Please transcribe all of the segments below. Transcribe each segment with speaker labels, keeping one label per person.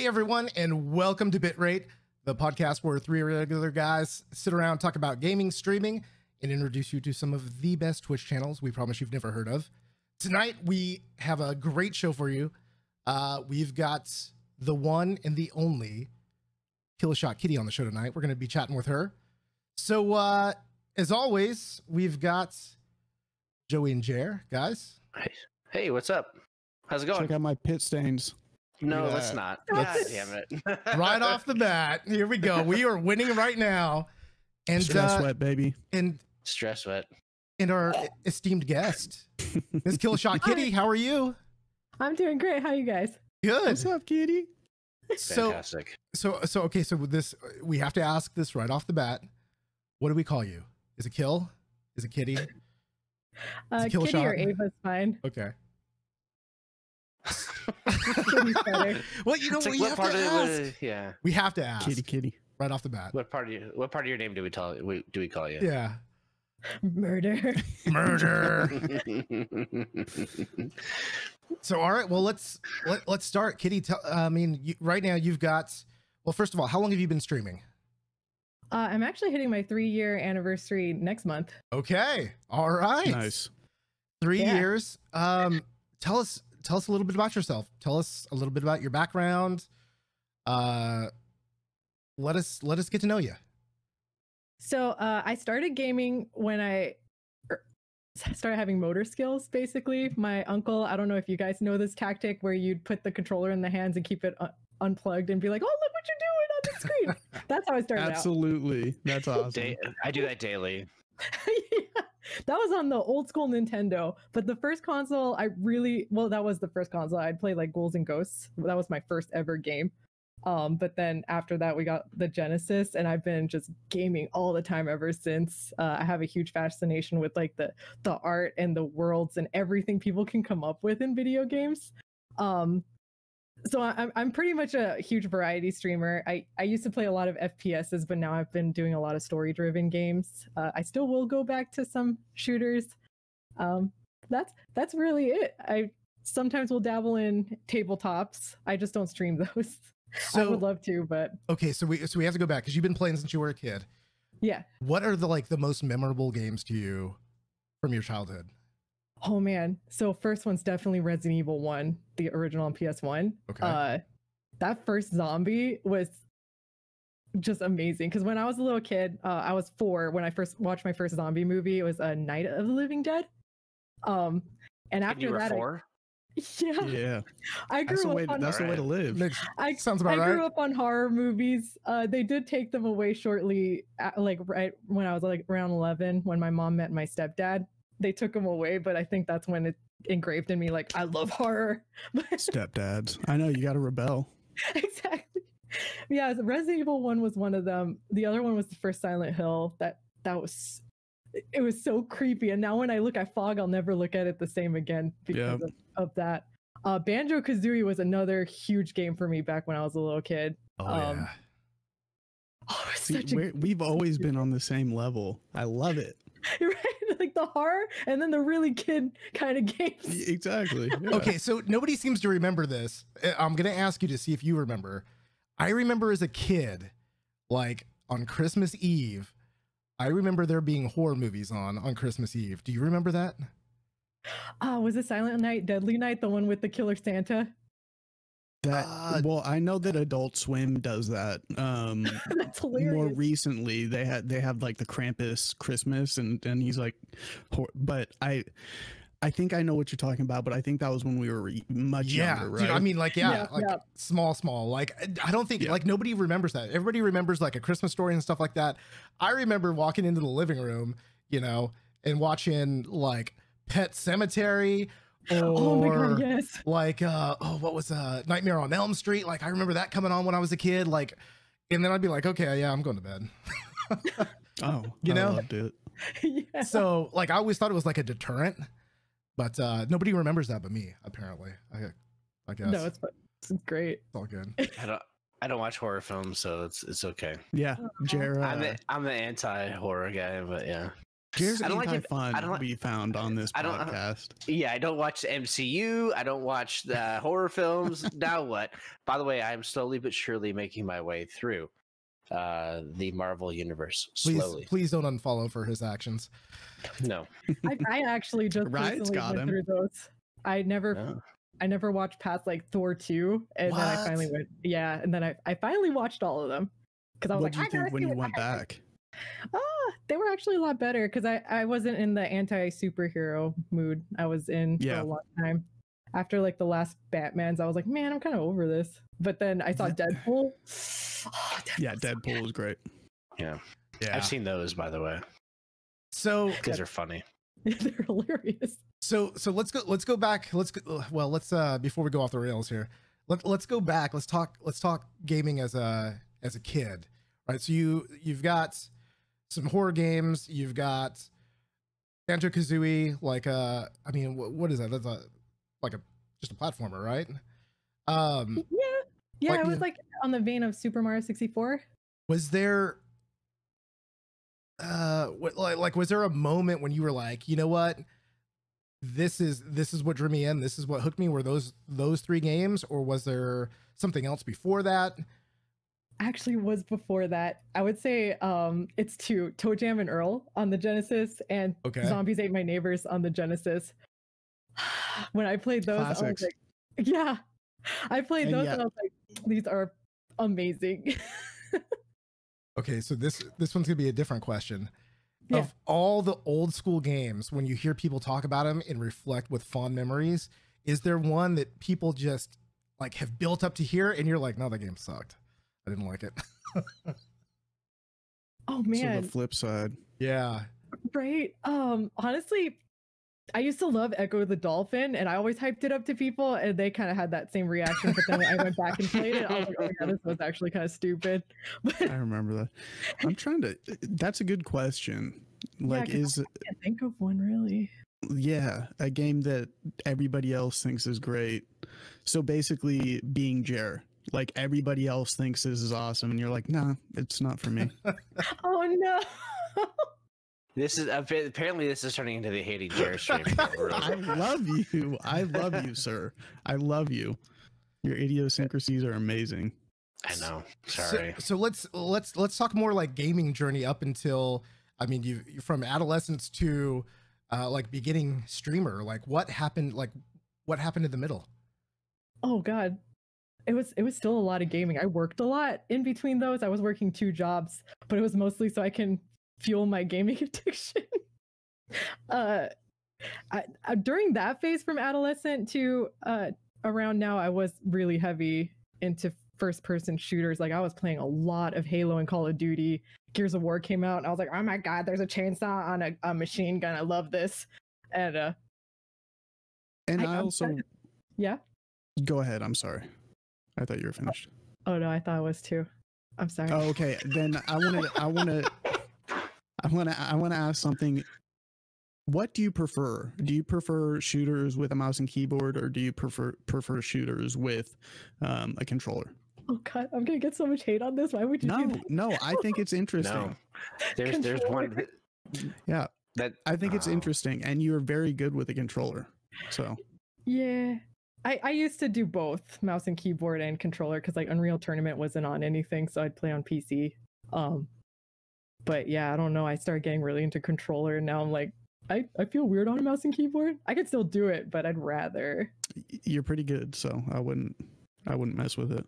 Speaker 1: Hey everyone, and welcome to Bitrate, the podcast where three regular guys sit around, talk about gaming, streaming, and introduce you to some of the best Twitch channels we promise you've never heard of. Tonight, we have a great show for you. We've got the one and the only Killshotkitty on the show tonight. We're going to be chatting with her. So, as always, we've got Joey and Jer, guys.
Speaker 2: Hey, what's up? How's it going?
Speaker 3: Check out my pit stains.
Speaker 2: No, let's not. God damn it.
Speaker 1: Right off the bat, here we go. We are winning right now. And
Speaker 3: Stress sweat, baby.
Speaker 1: And
Speaker 2: stress sweat.
Speaker 1: And our esteemed guest, Miss Killshotkitty. How are you?
Speaker 4: I'm doing great. How are you guys?
Speaker 1: Good.
Speaker 3: What's up, kitty?
Speaker 2: Fantastic.
Speaker 1: So okay, so with this, we have to ask this right off the bat. What do we call you? Is it Kill? Is it Kitty?
Speaker 4: Kitty or Ava's fine.
Speaker 1: Okay.
Speaker 4: Well,
Speaker 1: you know,
Speaker 2: It's like,
Speaker 1: we
Speaker 2: what
Speaker 1: have
Speaker 2: part
Speaker 1: to
Speaker 2: of
Speaker 1: ask.
Speaker 2: yeah.
Speaker 1: We have to ask.
Speaker 3: Kitty.
Speaker 1: Right off the bat.
Speaker 2: What part of your name do we call you?
Speaker 1: Yeah.
Speaker 4: Murder.
Speaker 1: So all right, well let's start. Kitty, right now you've got. Well, first of all, how long have you been streaming?
Speaker 4: I'm actually hitting my 3-year anniversary next month.
Speaker 1: Okay. All right.
Speaker 3: Nice.
Speaker 1: 3 years. Tell us a little bit about yourself. Tell us a little bit about your background. Let us get to know you.
Speaker 4: So I started gaming when I started having motor skills, basically. My uncle, I don't know if you guys know this tactic where you'd put the controller in the hands and keep it unplugged and be like, oh, look what you're doing on the screen. That's how I started
Speaker 3: Absolutely. That's awesome.
Speaker 2: I do that daily.
Speaker 4: Yeah, that was on the old school Nintendo, but the first console that was the first console I'd play, like Ghouls and Ghosts. That was my first ever game. But then after that we got the Genesis, and I've been just gaming all the time ever since. I have a huge fascination with like the art and the worlds and everything people can come up with in video games. So I'm pretty much a huge variety streamer. I used to play a lot of FPSs, but now I've been doing a lot of story-driven games. I still will go back to some shooters. That's really it. I sometimes will dabble in tabletops. I just don't stream those. So, I would love to, but
Speaker 1: okay. So we have to go back because you've been playing since you were a kid.
Speaker 4: Yeah.
Speaker 1: What are the most memorable games to you from your childhood?
Speaker 4: Oh man. So first one's definitely Resident Evil 1, the original on PS1.
Speaker 1: Okay.
Speaker 4: That first zombie was just amazing because when I was a little kid, I was 4 when I first watched my first zombie movie. It was Night of the Living Dead. And after
Speaker 2: you were
Speaker 4: that,
Speaker 2: 4?
Speaker 3: Yeah.
Speaker 4: I grew up on.
Speaker 3: That's the way to live.
Speaker 1: Sounds about right.
Speaker 4: I grew up on horror movies. They did take them away shortly, right when I was like around 11, when my mom met my stepdad. They took them away, but I think that's when it engraved in me, like, I love horror.
Speaker 3: Stepdads. I know, you got to rebel.
Speaker 4: Exactly. Yeah, Resident Evil 1 was one of them. The other one was the first Silent Hill. It was so creepy. And now when I look at Fog, I'll never look at it the same again because of that. Banjo-Kazooie was another huge game for me back when I was a little kid.
Speaker 1: Yeah.
Speaker 3: We've always been on the same level. I love it.
Speaker 4: Right? Like the horror and then the really kid kind of games.
Speaker 3: Exactly. Yeah.
Speaker 1: Okay, so nobody seems to remember this. I'm gonna ask you to see if you remember. I remember as a kid, like on Christmas Eve, I remember there being horror movies on Christmas Eve. Do you remember that?
Speaker 4: Was it Silent Night, Deadly Night, the one with the killer Santa?
Speaker 3: Well, I know that Adult Swim does that.
Speaker 4: That's hilarious.
Speaker 3: More recently, they have like the Krampus Christmas, and he's like, but I think I know what you're talking about, but I think that was when we were much younger, right?
Speaker 1: Dude, I mean, small. Like, I don't think like nobody remembers that. Everybody remembers like A Christmas Story and stuff like that. I remember walking into the living room, and watching like Pet Sematary.
Speaker 4: Oh my god, yes.
Speaker 1: Like what was Nightmare on Elm Street? Like I remember that coming on when I was a kid, like, and then I'd be like, okay, yeah, I'm going to bed.
Speaker 3: Oh,
Speaker 1: I
Speaker 3: loved it.
Speaker 4: Yeah.
Speaker 1: So like I always thought it was like a deterrent, but nobody remembers that but me, apparently. I guess.
Speaker 4: No, it's great.
Speaker 1: It's all good.
Speaker 2: I don't watch horror films, so it's okay.
Speaker 3: Yeah, Jared.
Speaker 2: I'm the anti-horror guy, but yeah.
Speaker 3: Here's
Speaker 2: I don't like it-
Speaker 3: anti-fun
Speaker 2: I don't like-
Speaker 3: we found on this
Speaker 2: I don't-
Speaker 3: podcast.
Speaker 2: Yeah, I don't watch the MCU. I don't watch the horror films. Now what? By the way, I'm slowly but surely making my way through the Marvel universe. Slowly.
Speaker 1: Please don't unfollow for his actions.
Speaker 2: No.
Speaker 4: I actually just
Speaker 3: Riot's
Speaker 4: personally
Speaker 3: got
Speaker 4: went
Speaker 3: him.
Speaker 4: through those. I never
Speaker 2: No.
Speaker 4: I never watched past like Thor 2, and then I
Speaker 1: What?
Speaker 4: finally went. Yeah, and then I finally watched all of them because I was
Speaker 3: What
Speaker 4: like,
Speaker 3: do you
Speaker 4: I gotta
Speaker 3: think when
Speaker 4: see
Speaker 3: you
Speaker 4: what
Speaker 3: went
Speaker 4: the heck
Speaker 3: back?
Speaker 4: They were actually a lot better because I wasn't in the anti-superhero mood. I was in for
Speaker 3: Yeah.
Speaker 4: a long time. After like the last Batmans, I was like, man, I'm kind of over this. But then I saw Deadpool. Oh,
Speaker 3: Yeah,
Speaker 4: Deadpool's so
Speaker 3: Deadpool was great.
Speaker 2: Yeah.
Speaker 3: Yeah.
Speaker 2: I've seen those, by the way,
Speaker 1: So
Speaker 2: because they're funny.
Speaker 4: They're hilarious.
Speaker 1: so let's go back. Let's before we go off the rails here. Let's go back. Let's talk gaming as a kid. Right? So you've got some horror games, you've got Banjo-Kazooie, like I mean, what is that? That's just a platformer, right?
Speaker 4: Yeah,
Speaker 1: Like
Speaker 4: it was
Speaker 1: you-
Speaker 4: like on the vein of Super Mario 64.
Speaker 1: Was there was there a moment when you were like, you know what, this is what drew me in, this is what hooked me, were those three games, or was there something else before that?
Speaker 4: Actually was before that. I would say it's two, Toe Jam and Earl on the Genesis, and
Speaker 1: Okay.
Speaker 4: Zombies Ate My Neighbors on the Genesis. When I played those,
Speaker 3: Classics.
Speaker 4: I was like, yeah. I played
Speaker 3: And
Speaker 4: those
Speaker 3: yet-
Speaker 4: and I was like, these are amazing.
Speaker 1: Okay, so this one's gonna be a different question.
Speaker 4: Yeah.
Speaker 1: Of all the old school games, when you hear people talk about them and reflect with fond memories, is there one that people just like have built up to here and you're like, no, that game sucked, I didn't like it?
Speaker 4: Oh
Speaker 3: So
Speaker 4: man,
Speaker 3: the flip side.
Speaker 1: Yeah.
Speaker 4: right? Honestly, I used to love Echo the Dolphin, and I always hyped it up to people, and they kind of had that same reaction. But then when I went back and played it, I was like, oh yeah, this was actually kind of stupid.
Speaker 3: I remember that. I'm trying to. That's a good question. Like,
Speaker 4: 'cause I can't think of one really.
Speaker 3: yeah, a game that everybody else thinks is great. So basically, being Jer, like everybody else thinks this is awesome, and you're like, nah, it's not for me.
Speaker 4: Oh no.
Speaker 2: This is apparently this is turning into the hating Jared stream.
Speaker 3: I love you. I love you, sir. I love you. Your idiosyncrasies are amazing.
Speaker 2: I know. Sorry.
Speaker 1: So let's talk more like gaming journey up until, I mean, you from adolescence to like beginning streamer. Like what happened in the middle?
Speaker 4: Oh god. It was still a lot of gaming. I worked a lot in between those. I was working 2 jobs, but it was mostly so I can fuel my gaming addiction. During that phase from adolescent to around now, I was really heavy into first person shooters. Like I was playing a lot of Halo and Call of Duty. Gears of War came out and I was like, oh my god, there's a chainsaw on a machine gun. I love this. And
Speaker 3: And
Speaker 4: I'm
Speaker 3: also,
Speaker 4: yeah.
Speaker 3: go ahead. I'm sorry. I thought you were finished.
Speaker 4: Oh no, I thought I was too. I'm sorry.
Speaker 3: Oh, okay. Then I want to ask something. What do you prefer? Do you prefer shooters with a mouse and keyboard, or do you prefer shooters with a controller?
Speaker 4: Oh god, I'm gonna get so much hate on this. Why would you do
Speaker 3: No,
Speaker 4: that?
Speaker 3: no. I think it's interesting.
Speaker 2: No. There's one
Speaker 3: Yeah,
Speaker 2: that
Speaker 3: I think it's
Speaker 2: Oh.
Speaker 3: interesting, and you're very good with a controller. So
Speaker 4: Yeah. I used to do both mouse and keyboard and controller because like Unreal Tournament wasn't on anything, so I'd play on PC. But yeah, I don't know. I started getting really into controller, and now I'm like, I feel weird on a mouse and keyboard. I could still do it, but I'd rather.
Speaker 3: you're pretty good. So I wouldn't mess with it.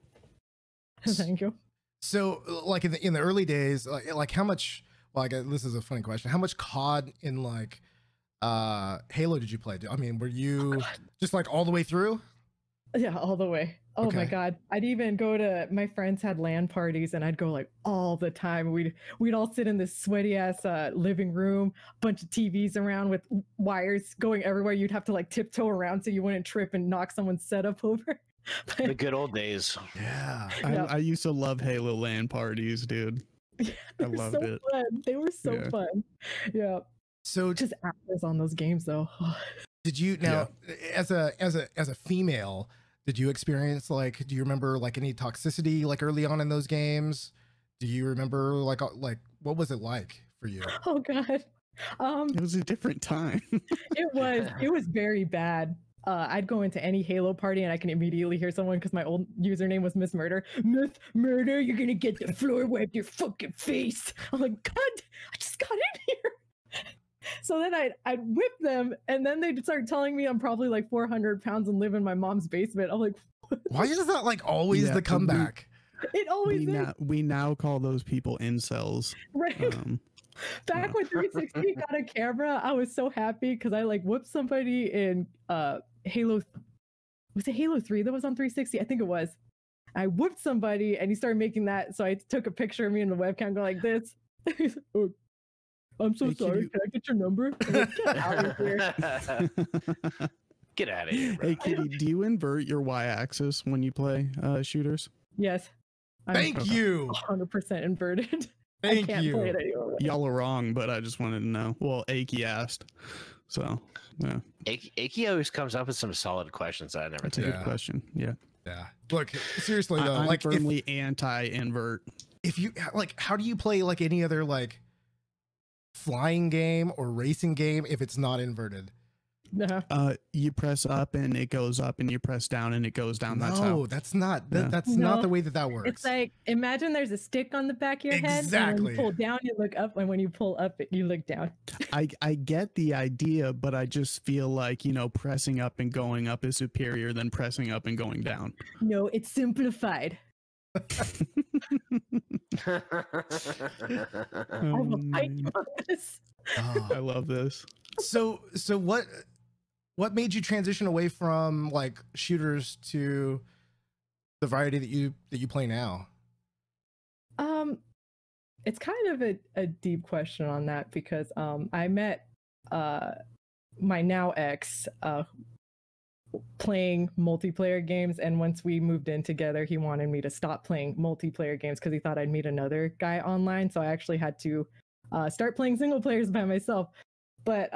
Speaker 4: Thank you.
Speaker 1: So like in the early days, like how much? Well, this is a funny question. How much COD in like Halo did you play? I mean, were you just like all the way through?
Speaker 4: Yeah, all the way. Oh my
Speaker 1: Okay.
Speaker 4: god. I'd even go to my friends had LAN parties and I'd go like all the time. We'd all sit in this sweaty ass living room, bunch of TVs around with wires going everywhere. You'd have to like tiptoe around so you wouldn't trip and knock someone's setup over.
Speaker 2: the good old days.
Speaker 1: Yeah.
Speaker 4: Yeah.
Speaker 3: I used to love Halo LAN parties, dude.
Speaker 4: They
Speaker 3: I
Speaker 4: were
Speaker 3: loved
Speaker 4: so
Speaker 3: it.
Speaker 4: fun. They were so
Speaker 3: Yeah.
Speaker 4: fun. Yeah.
Speaker 1: So
Speaker 4: Just hours on those games though.
Speaker 1: did you now as a female? Did you experience like? Do you remember like any toxicity like early on in those games? Do you remember like what was it like for you?
Speaker 4: Oh god.
Speaker 3: It was a different time.
Speaker 4: It was very bad. I'd go into any Halo party and I can immediately hear someone, because my old username was Miss Murder. Miss Murder, you're gonna get the floor wiped your fucking face. I'm like, God, I just got in here. So then I'd whip them, and then they'd start telling me I'm probably like 400 pounds and live in my mom's basement. I'm like, what?
Speaker 1: Why is that like always the comeback?
Speaker 4: It always is.
Speaker 3: We now call those people incels.
Speaker 4: Right. Back when 360 got a camera, I was so happy because I like whipped somebody in Halo. Was it Halo 3 that was on 360? I think it was. I whipped somebody and he started making that. So I took a picture of me in the webcam going like this. He's like, oh, I'm so sorry. Can I get your number? Like, get out of here.
Speaker 2: Get out of here, bro.
Speaker 3: Hey, Kitty, do you invert your y-axis when you play shooters?
Speaker 4: Yes.
Speaker 1: Thank you.
Speaker 4: 100% inverted.
Speaker 1: Thank
Speaker 4: I can't
Speaker 1: you.
Speaker 4: play it anymore.
Speaker 3: Y'all are wrong, but I just wanted to know. Well, Aki asked. So, yeah.
Speaker 2: Aki always comes up with some solid questions that I never
Speaker 3: That's a
Speaker 2: think.
Speaker 3: good question. Yeah.
Speaker 1: Yeah. Look, seriously though,
Speaker 3: I'm
Speaker 1: like
Speaker 3: firmly anti-invert.
Speaker 1: if you like, how do you play like any other like flying game or racing game if it's not inverted?
Speaker 4: No.
Speaker 3: You press up and it goes up, and you press down and it goes down. That's
Speaker 1: No,
Speaker 3: how.
Speaker 1: that's not
Speaker 3: Yeah.
Speaker 1: that's
Speaker 4: No.
Speaker 1: not the way that works.
Speaker 4: It's like, imagine there's a stick on the back of your head. And when
Speaker 1: Exactly.
Speaker 4: you pull down, you look up. And when you pull up, you look down.
Speaker 3: I get the idea, but I just feel like, you know, pressing up and going up is superior than pressing up and going down.
Speaker 4: No, it's simplified. I will fight you on this.
Speaker 1: Oh.
Speaker 3: I love this.
Speaker 1: So what made you transition away from like shooters to the variety that you play now?
Speaker 4: It's kind of a deep question on that, because I met my now ex playing multiplayer games, and once we moved in together, he wanted me to stop playing multiplayer games because he thought I'd meet another guy online. So I actually had to start playing single players by myself. But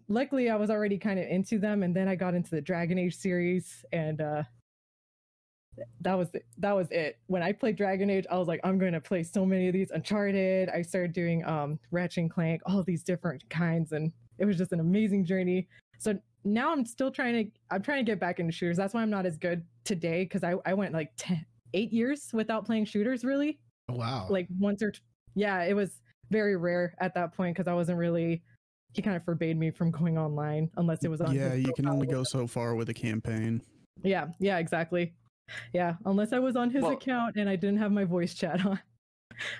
Speaker 4: luckily, I was already kind of into them, and then I got into the Dragon Age series, and that was it. When I played Dragon Age, I was like, I'm going to play so many of these. Uncharted. I started doing Ratchet and Clank, all these different kinds, and it was just an amazing journey. So now I'm still trying to get back into shooters. That's why I'm not as good today, because I went like 8 years without playing shooters, really.
Speaker 1: Oh, wow.
Speaker 4: Like once or yeah, it was very rare at that point, because I wasn't really. He kind of forbade me from going online unless it was on.
Speaker 3: Yeah,
Speaker 4: his
Speaker 3: you can
Speaker 4: profile
Speaker 3: only
Speaker 4: with
Speaker 3: go
Speaker 4: him.
Speaker 3: so far with a campaign.
Speaker 4: Yeah, exactly. Yeah, unless I was on his
Speaker 2: Well-
Speaker 4: account and I didn't have my voice chat on.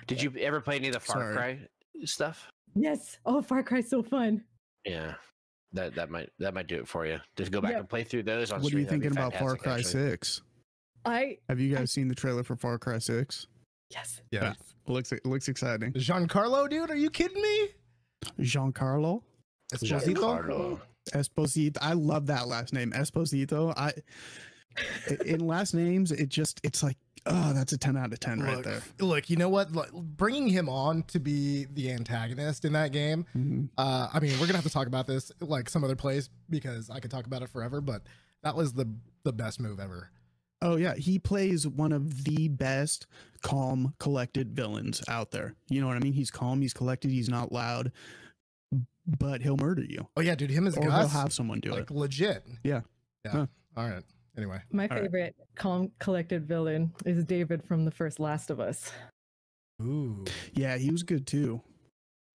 Speaker 2: Did you ever play any of the Far
Speaker 3: Sorry.
Speaker 2: Cry stuff?
Speaker 4: Yes. Oh, Far Cry's so fun.
Speaker 2: Yeah, that might do it for you. Just go back
Speaker 4: Yeah.
Speaker 2: and play through those on
Speaker 3: What are you
Speaker 2: stream. That'd be
Speaker 3: thinking about Far
Speaker 2: fantastic,
Speaker 3: Cry
Speaker 2: actually.
Speaker 3: 6?
Speaker 4: I
Speaker 3: Have you guys seen the trailer for Far Cry 6?
Speaker 4: yes.
Speaker 1: Yeah.
Speaker 3: It looks exciting.
Speaker 1: Giancarlo, dude, are you kidding me?
Speaker 3: Giancarlo
Speaker 1: Esposito?
Speaker 2: Giancarlo.
Speaker 3: Esposito. I love that last name, Esposito. In last names, it's like, oh, that's a 10 out of 10 right there.
Speaker 1: Look, you know what? Like, bringing him on to be the antagonist in that game.
Speaker 3: Mhm.
Speaker 1: I mean, we're gonna have to talk about this like some other plays because I could talk about it forever. But that was the best move ever.
Speaker 3: Oh yeah, he plays one of the best calm, collected villains out there. You know what I mean? He's calm, he's collected, he's not loud, but he'll murder you,
Speaker 1: Oh yeah, dude, him as
Speaker 3: or he'll
Speaker 1: Gus,
Speaker 3: have someone do
Speaker 1: like
Speaker 3: it.
Speaker 1: legit.
Speaker 3: Yeah.
Speaker 1: Yeah.
Speaker 3: Huh.
Speaker 1: All right. Anyway.
Speaker 4: My
Speaker 3: All right.
Speaker 4: favorite calm collected villain is David from the first Last of Us.
Speaker 1: Ooh.
Speaker 3: Yeah, he was good too.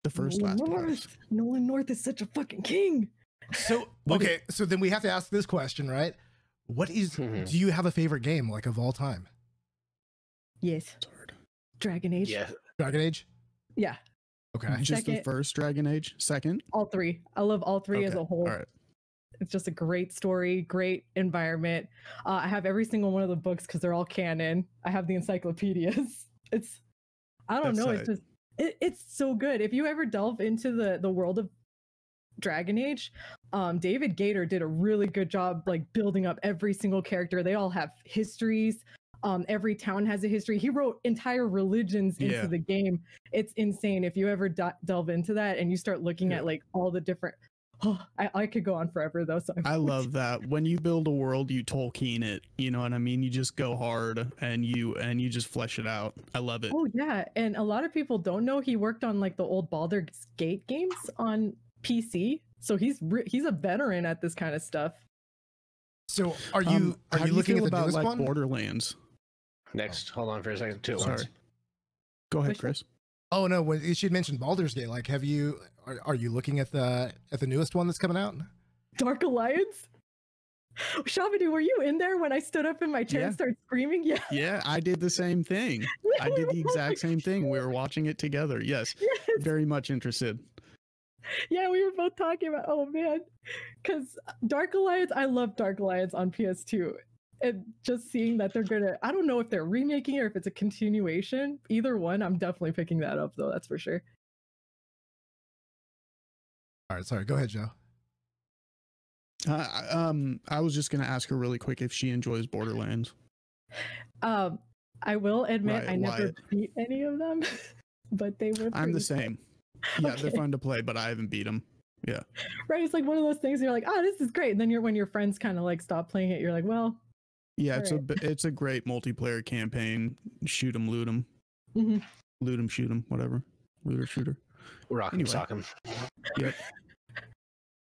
Speaker 3: The first Last of Us.
Speaker 4: Nolan North is such a fucking king.
Speaker 1: So
Speaker 3: What
Speaker 1: okay, so then we have to ask this question, right? What is?
Speaker 2: Mhm.
Speaker 1: Do you have a favorite game like of all time?
Speaker 4: Yes. Dragon Age.
Speaker 2: Yeah,
Speaker 1: Dragon Age.
Speaker 4: Yeah.
Speaker 1: Okay.
Speaker 3: Just the
Speaker 4: Second.
Speaker 3: first Dragon Age. Second.
Speaker 4: All three. I love all three as
Speaker 3: Okay,
Speaker 4: a whole.
Speaker 3: All right.
Speaker 4: It's just a great story, great environment. I have every single one of the books because they're all canon. I have the encyclopedias. I don't
Speaker 3: That's
Speaker 4: know.
Speaker 3: tight.
Speaker 4: It's just, it's so good. If you ever delve into the world of Dragon Age, David Gator did a really good job, like building up every single character. They all have histories. Every town has a history. He wrote entire religions into
Speaker 3: Yeah.
Speaker 4: the game. It's insane. If you ever delve into that and you start looking
Speaker 3: Yeah.
Speaker 4: at like all the different Oh, I could go on forever though. So
Speaker 3: I love that. When you build a world, you Tolkien it. You know what I mean? You just go hard and you just flesh it out. I love it.
Speaker 4: Oh yeah, and a lot of people don't know he worked on like the old Baldur's Gate games on PC. So he's a veteran at this kind of stuff.
Speaker 1: So are you
Speaker 3: how do you
Speaker 1: looking
Speaker 3: feel
Speaker 1: at the
Speaker 3: about
Speaker 1: newest
Speaker 3: like
Speaker 1: one?
Speaker 3: Borderlands?
Speaker 2: Next, hold on for a second. Two at
Speaker 3: Sorry.
Speaker 2: once.
Speaker 3: Go ahead,
Speaker 4: Which one?
Speaker 3: Chris.
Speaker 1: Oh no, when she mentioned Baldur's Gate, like, are you looking at the newest one that's coming out?
Speaker 4: Dark Alliance? Shabadu, were you in there when I stood up in my chair and started screaming? Yeah.
Speaker 3: Yeah, I did the same thing. I did the exact same thing. We were watching it together. Yes.
Speaker 4: Yes.
Speaker 3: Very much interested.
Speaker 4: Yeah, we were both talking about, oh man, because Dark Alliance, I love Dark Alliance on PS2. And just seeing that they're gonna, I don't know if they're remaking it or if it's a continuation. Either one, I'm definitely picking that up though, that's for sure.
Speaker 1: All right, sorry, go ahead, Joe.
Speaker 3: I was just gonna ask her really quick if she enjoys Borderlands.
Speaker 4: I will admit
Speaker 3: Right,
Speaker 4: I never
Speaker 3: Wyatt.
Speaker 4: beat any of them, but they were
Speaker 3: I'm the
Speaker 4: pretty
Speaker 3: same. Yeah, they're
Speaker 4: Okay.
Speaker 3: fun to play, but I haven't beat them. Yeah.
Speaker 4: right. It's like one of those things you're like, oh, this is great. And then when your friends kind of like stop playing it, you're like, well,
Speaker 3: Yeah,
Speaker 4: All
Speaker 3: it's a great multiplayer campaign. Shoot 'em, loot 'em.
Speaker 4: mhm.
Speaker 3: Loot 'em, shoot 'em, whatever. Looter shooter.
Speaker 2: Rock 'em,
Speaker 3: Anyway.
Speaker 2: sock 'em.
Speaker 3: Yep.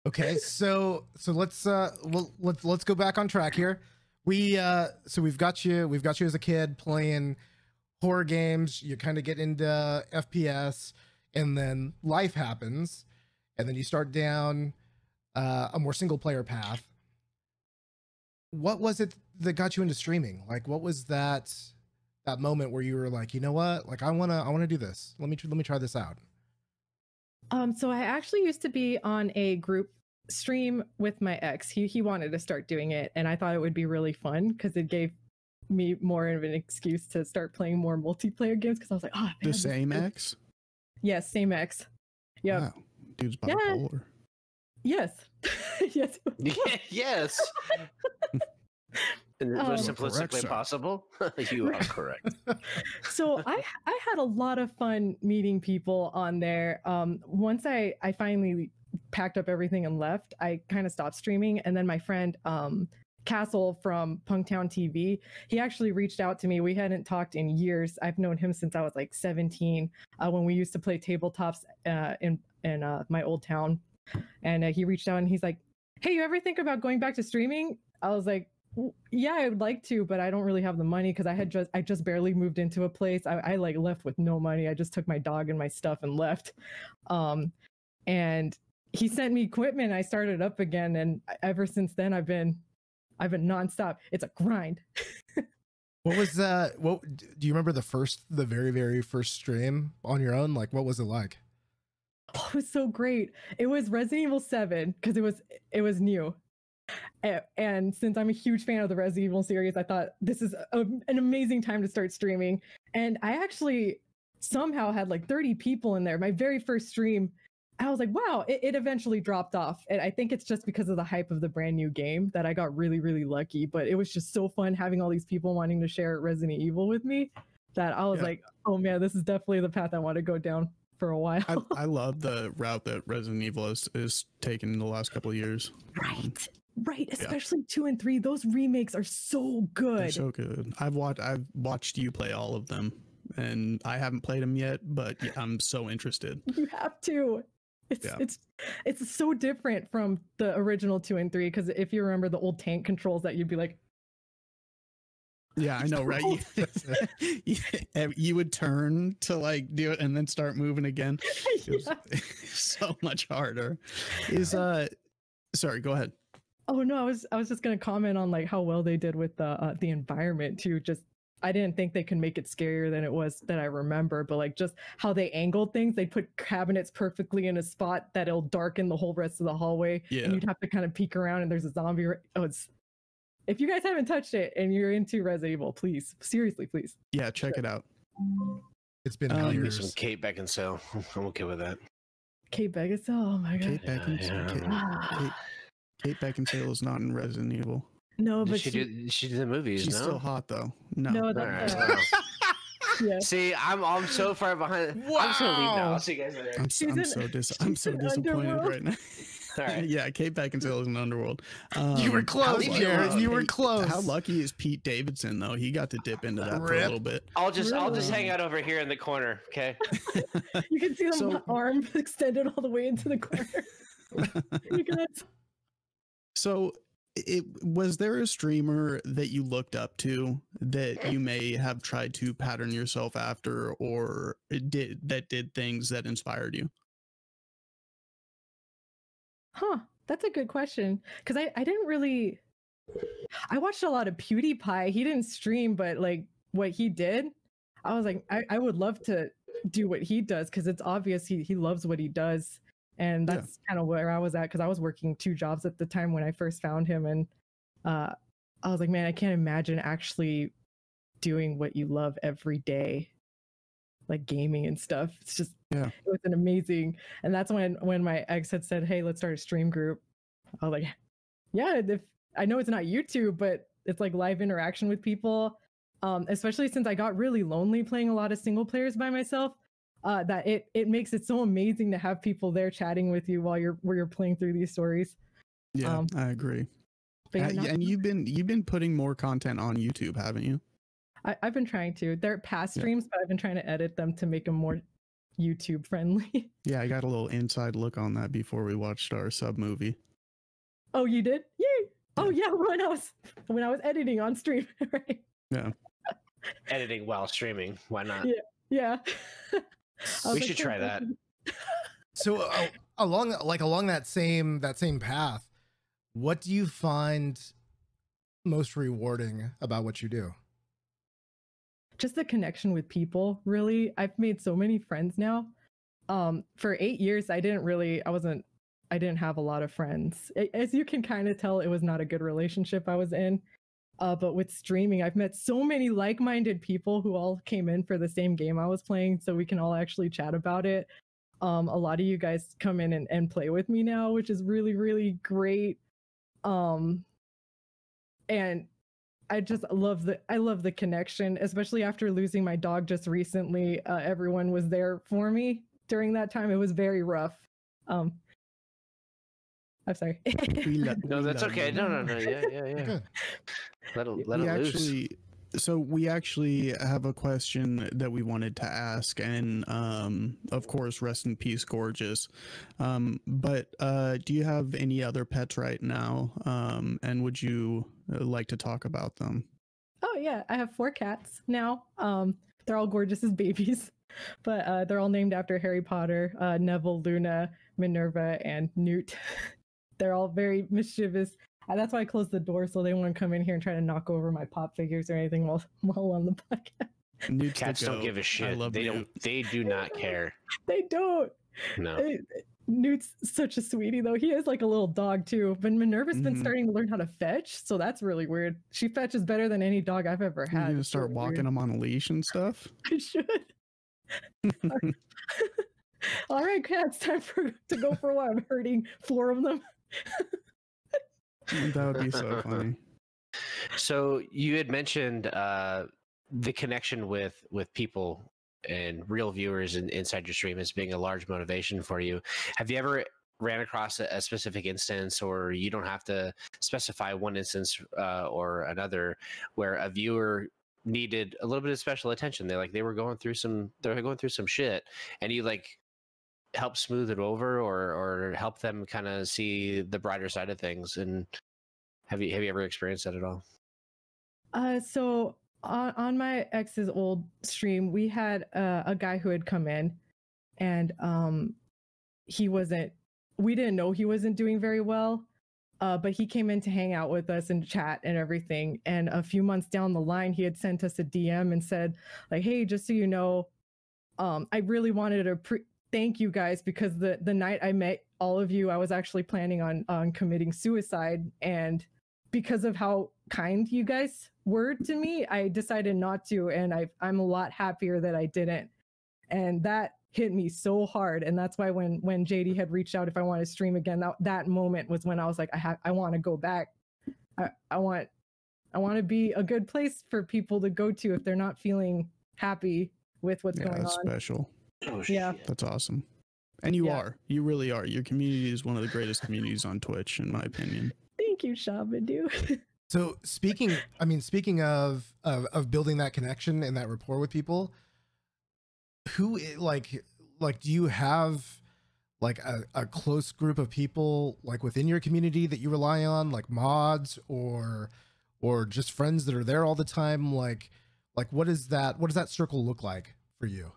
Speaker 1: Okay, so let's go back on track here. So we've got you as a kid playing horror games. You kind of get into FPS, and then life happens, and then you start down a more single player path. What was it that got you into streaming? Like, what was that moment where you were like, you know what, like I wanna do this. Let me try this out.
Speaker 4: So I actually used to be on a group stream with my ex. He wanted to start doing it, and I thought it would be really fun because it gave me more of an excuse to start playing more multiplayer games. Because I was like, oh, man,
Speaker 3: The
Speaker 4: this is
Speaker 3: same
Speaker 4: good."
Speaker 3: X?
Speaker 4: Yes, same ex. Yep.
Speaker 3: Wow. Dude's
Speaker 4: Yeah.
Speaker 3: bipolar.
Speaker 4: Yes. Yes.
Speaker 2: Yes. In the most
Speaker 4: Um,
Speaker 3: Correct,
Speaker 2: simplistically
Speaker 3: sir.
Speaker 2: possible, you are correct.
Speaker 4: So I had a lot of fun meeting people on there. Once I finally packed up everything and left, I kind of stopped streaming. And then my friend Castle from Punktown TV, he actually reached out to me. We hadn't talked in years. I've known him since I was like 17, when we used to play tabletops in my old town. And he reached out and he's like, hey, you ever think about going back to streaming? I was like, yeah, I would like to, but I don't really have the money because I just barely moved into a place. I like left with no money. I just took my dog and my stuff and left. And he sent me equipment. I started up again, and ever since then I've been nonstop. It's a grind.
Speaker 1: What was what do you remember the very, very first stream on your own? Like, what was it like?
Speaker 4: Oh, it was so great. It was Resident Evil 7 because it was new. And since I'm a huge fan of the Resident Evil series, I thought this is an amazing time to start streaming. And I actually somehow had like 30 people in there. My very first stream, I was like, wow, it eventually dropped off. And I think it's just because of the hype of the brand new game that I got really, really lucky. But it was just so fun having all these people wanting to share Resident Evil with me that I was like, oh man, this is definitely the path I want to go down for a while.
Speaker 3: I love the route that Resident Evil is taken in the last couple of years.
Speaker 4: Right, especially 2 and 3. Those remakes are so good.
Speaker 3: They're so good. I've watched you play all of them, and I haven't played them yet, but yeah, I'm so interested.
Speaker 4: You have to. It's so different from the original 2 and 3 because if you remember the old tank controls that you'd be like,
Speaker 3: yeah, I know, right? You would turn to like do it and then start moving again. It was so much harder. Sorry, go ahead.
Speaker 4: Oh no, I was just gonna comment on like how well they did with the environment too. Just I didn't think they could make it scarier than it was that I remember, but like just how they angled things. They put cabinets perfectly in a spot that it'll darken the whole rest of the hallway.
Speaker 3: Yeah.
Speaker 4: And you'd have to kind of peek around and there's a zombie. If you guys haven't touched it and you're into Resident Evil, please, seriously, please.
Speaker 3: Yeah, check it out.
Speaker 1: It's been
Speaker 3: Um,
Speaker 2: Give me
Speaker 1: years.
Speaker 2: some Kate Beckinsale. I'm okay with that.
Speaker 4: Kate Beckinsale, oh my god.
Speaker 3: Kate Beckinsale. Kate Beckinsale is not in Resident Evil.
Speaker 4: No,
Speaker 2: Did
Speaker 4: but
Speaker 2: she did the movies.
Speaker 3: She's
Speaker 2: no?
Speaker 3: still hot though. No.
Speaker 4: no,
Speaker 2: All
Speaker 4: that's
Speaker 2: right, well.
Speaker 4: yeah.
Speaker 2: See, I'm so far behind. I'm just gonna leave now.
Speaker 1: Wow.
Speaker 2: I'll see you guys later.
Speaker 3: I'm
Speaker 4: She's
Speaker 3: so
Speaker 4: in
Speaker 3: disappointed
Speaker 4: Underworld.
Speaker 3: right now.
Speaker 2: right.
Speaker 3: Yeah, Kate Beckinsale is an underworld.
Speaker 1: You were close,
Speaker 2: leave it
Speaker 1: Jared.
Speaker 2: alone.
Speaker 1: You were close.
Speaker 3: How lucky is Pete Davidson though? He got to dip into that for a
Speaker 1: Rip.
Speaker 3: little bit.
Speaker 2: I'll just
Speaker 4: Really?
Speaker 2: hang out over here in the corner. Okay.
Speaker 4: You can see the
Speaker 3: So-
Speaker 4: arm extended all the way into the corner. You guys.
Speaker 3: So, was there a streamer that you looked up to that you may have tried to pattern yourself after, or did things that inspired you?
Speaker 4: Huh, that's a good question. Because I didn't really. I watched a lot of PewDiePie. He didn't stream, but like what he did, I was like, I would love to do what he does because it's obvious he loves what he does. And
Speaker 3: Yeah.
Speaker 4: that's kind of where I was at because I was working 2 jobs at the time when I first found him. And I was like, man, I can't imagine actually doing what you love every day, like gaming and stuff. It's just,
Speaker 3: Yeah.
Speaker 4: it was an amazing. And that's when my ex had said, hey, let's start a stream group. I was like, yeah, if I know it's not YouTube, but it's like live interaction with people. Especially since I got really lonely playing a lot of single players by myself. That it makes it so amazing to have people there chatting with you while you're playing through these stories.
Speaker 3: Yeah, I agree.
Speaker 4: But yeah,
Speaker 3: And you've been putting more content on YouTube, haven't you?
Speaker 4: I've been trying to. They're past
Speaker 3: Yeah.
Speaker 4: streams, but I've been trying to edit them to make them more YouTube friendly.
Speaker 3: Yeah, I got a little inside look on that before we watched our sub movie.
Speaker 4: Oh, you did? Yay! Oh yeah, when I was editing on stream, right?
Speaker 3: Yeah.
Speaker 2: Editing while streaming. Why not?
Speaker 4: Yeah. I was
Speaker 2: We
Speaker 4: like,
Speaker 2: should try that.
Speaker 1: So along that same path, what do you find most rewarding about what you do?
Speaker 4: Just the connection with people, really. I've made so many friends now. For 8 years, I didn't have a lot of friends. As you can kind of tell, it was not a good relationship I was in. But with streaming, I've met so many like-minded people who all came in for the same game I was playing, so we can all actually chat about it. A lot of you guys come in and play with me now, which is really, really great. And I just love the connection, especially after losing my dog just recently. Everyone was there for me during that time. It was very rough. I'm sorry.
Speaker 2: No, that's okay. No. Yeah.
Speaker 1: Good.
Speaker 2: Let it loose.
Speaker 3: We actually have a question that we wanted to ask, and of course, rest in peace, Gorgeous. But do you have any other pets right now? And would you like to talk about them?
Speaker 4: Oh yeah, I have 4 cats now. They're all gorgeous as babies, but they're all named after Harry Potter: Neville, Luna, Minerva, and Newt. They're all very mischievous. That's why I closed the door so they won't come in here and try to knock over my pop figures or anything while on the podcast.
Speaker 3: Newt's the
Speaker 2: Cats don't
Speaker 3: goat.
Speaker 2: give a
Speaker 3: I
Speaker 2: shit.
Speaker 3: love
Speaker 2: They
Speaker 3: Newt.
Speaker 2: don't. They do not care.
Speaker 4: They don't.
Speaker 2: No.
Speaker 4: Newt's such a sweetie though. He is like a little dog too. But Minerva's been
Speaker 3: Mhm.
Speaker 4: starting to learn how to fetch, so that's really weird. She fetches better than any dog I've ever
Speaker 3: You're
Speaker 4: had.
Speaker 3: gonna
Speaker 4: It's
Speaker 3: start
Speaker 4: really
Speaker 3: walking
Speaker 4: weird.
Speaker 3: them on a leash and stuff.
Speaker 4: I should. All right, cats, time to go for a while. I'm hurting 4 of them.
Speaker 3: That would be so funny.
Speaker 2: So you had mentioned the connection with people and real viewers inside your stream as being a large motivation for you. Have you ever ran across a specific instance, or you don't have to specify one instance or another, where a viewer needed a little bit of special attention? They were going through some shit, and you like help smooth it over or help them kind of see the brighter side of things? And have you ever experienced that at all?
Speaker 4: So on my ex's old stream, we had a guy who had come in, and we didn't know he wasn't doing very well, but he came in to hang out with us and chat and everything. And a few months down the line, he had sent us a DM and said, like, hey, just so you know, I really wanted to thank you guys, because the night I met all of you, I was actually planning on committing suicide, and because of how kind you guys were to me, I decided not to, and I'm a lot happier that I didn't. And that hit me so hard, and that's why when JD had reached out if I want to stream again, that moment was when I was like, I want to go back. I want to be a good place for people to go to if they're not feeling happy with what's going
Speaker 3: That's
Speaker 4: on.
Speaker 3: special.
Speaker 2: Oh,
Speaker 4: Yeah.
Speaker 2: shit.
Speaker 3: That's awesome. And you are. You really are. Your community is one of the greatest communities on Twitch, in my opinion.
Speaker 4: Thank you, Shabadu.
Speaker 1: So speaking of building that connection and that rapport with people, who like do you have like a close group of people like within your community that you rely on, like mods or just friends that are there all the time? Like what does that circle look like for you?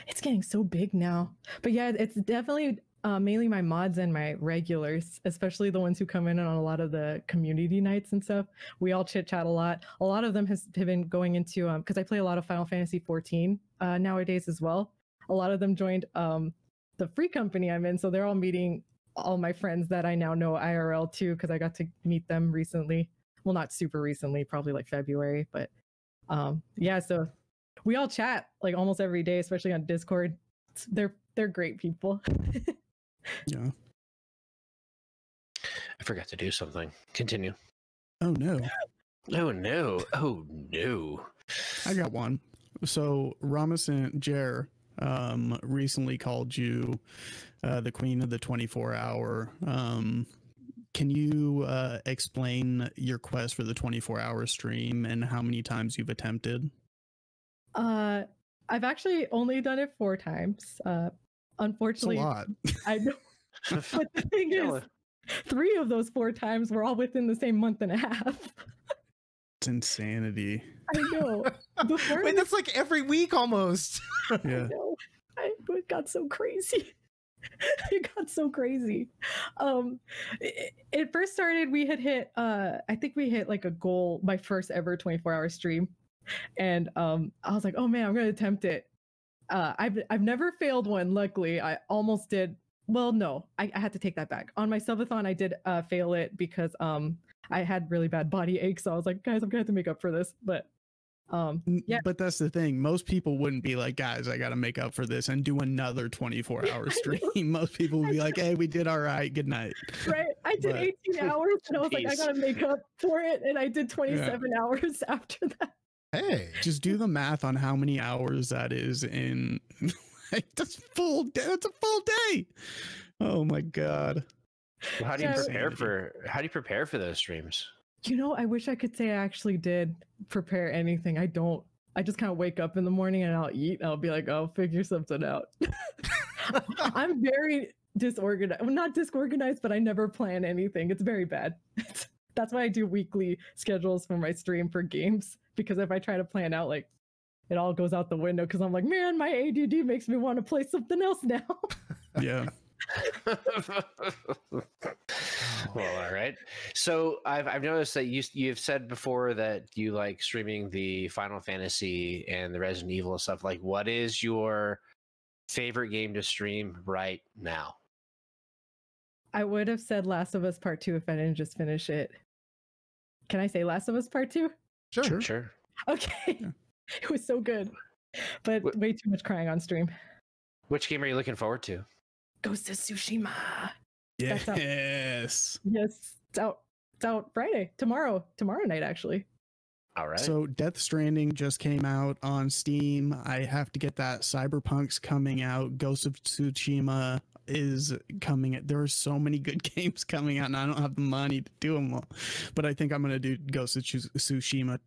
Speaker 4: It's getting so big now, but yeah, it's definitely mainly my mods and my regulars, especially the ones who come in on a lot of the community nights and stuff. We all chit chat a lot. A lot of them have been going into because I play a lot of Final Fantasy 14 nowadays as well. A lot of them joined the free company I'm in, so they're all meeting all my friends that I now know IRL too, because I got to meet them recently. Well, not super recently, probably like February, but yeah, so we all chat like almost every day, especially on Discord. They're great people.
Speaker 3: Yeah.
Speaker 2: I forgot to do something. Continue.
Speaker 3: Oh no.
Speaker 2: Oh no. Oh no.
Speaker 3: I got one. So Ramazan Jer recently called you the queen of the 24-hour. Can you explain your quest for the 24-hour stream and how many times you've attempted?
Speaker 4: I've actually only done it 4 times. Unfortunately,
Speaker 3: that's a lot.
Speaker 4: I know. But the thing is, 3 of those 4 times were all within the same month and a half.
Speaker 3: It's insanity.
Speaker 4: I know.
Speaker 1: Wait, that's like every week almost.
Speaker 3: Yeah.
Speaker 4: I know. It got so crazy. It got so crazy. It first started, we had hit I think we hit like a goal, my first ever 24-hour stream. And I was like, oh man, I'm gonna attempt it. I've never failed one, luckily. I almost did. Well, no, I had to take that back. On my subathon, I did fail it because I had really bad body aches. So I was like, guys, I'm gonna have to make up for this. But yeah.
Speaker 3: But that's the thing. Most people wouldn't be like, guys, I gotta make up for this and do another 24-hour stream. Most people would be like, hey, we did all right. Good night.
Speaker 4: Right. I did 18 hours and I was like, I gotta make up for it. And I did 27 hours after that.
Speaker 1: Hey,
Speaker 3: just do the math on how many hours that is in. Like, that's full day. That's a full day. Oh my god.
Speaker 2: Well, how do you prepare for those streams?
Speaker 4: You know, I wish I could say I actually did prepare anything. I don't. I just kind of wake up in the morning and I'll eat. And I'll be like, oh, figure something out. I'm very disorganized. Well, not disorganized, but I never plan anything. It's very bad. That's why I do weekly schedules for my stream for games. Because if I try to plan out, like, it all goes out the window because I'm like, man, my ADD makes me want to play something else now.
Speaker 3: Yeah.
Speaker 2: Well, all right. So I've noticed that you've said before that you like streaming the Final Fantasy and the Resident Evil stuff. Like, what is your favorite game to stream right now?
Speaker 4: I would have said Last of Us Part 2 if I didn't just finish it. Can I say Last of Us Part 2?
Speaker 2: Sure.
Speaker 4: Okay.
Speaker 3: Yeah.
Speaker 4: It was so good, but way too much crying on stream.
Speaker 2: Which game are you looking forward to?
Speaker 4: Ghost of Tsushima.
Speaker 3: Yes.
Speaker 4: Yes. It's out Friday. Tomorrow night, actually.
Speaker 2: All right.
Speaker 3: So Death Stranding just came out on Steam. I have to get that. Cyberpunk's coming out. Ghost of Tsushima is coming. There are so many good games coming out and I don't have the money to do them all. But I think I'm going to do Ghost of Tsushima.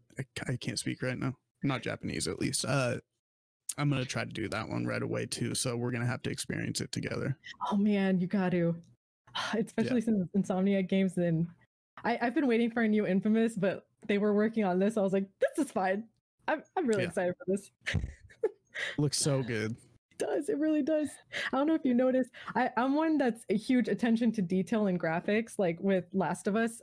Speaker 3: I can't speak right now. Not Japanese, at least. I'm going to try to do that one right away too. So we're going to have to experience it together.
Speaker 4: Oh man, you got to. Especially since Insomniac Games, and I've been waiting for a new Infamous, but they were working on this. I was like, this is fine. I'm really excited for this.
Speaker 3: Looks so good.
Speaker 4: It does. It really does. I don't know if you noticed. I'm one that's a huge attention to detail and graphics, like with Last of Us.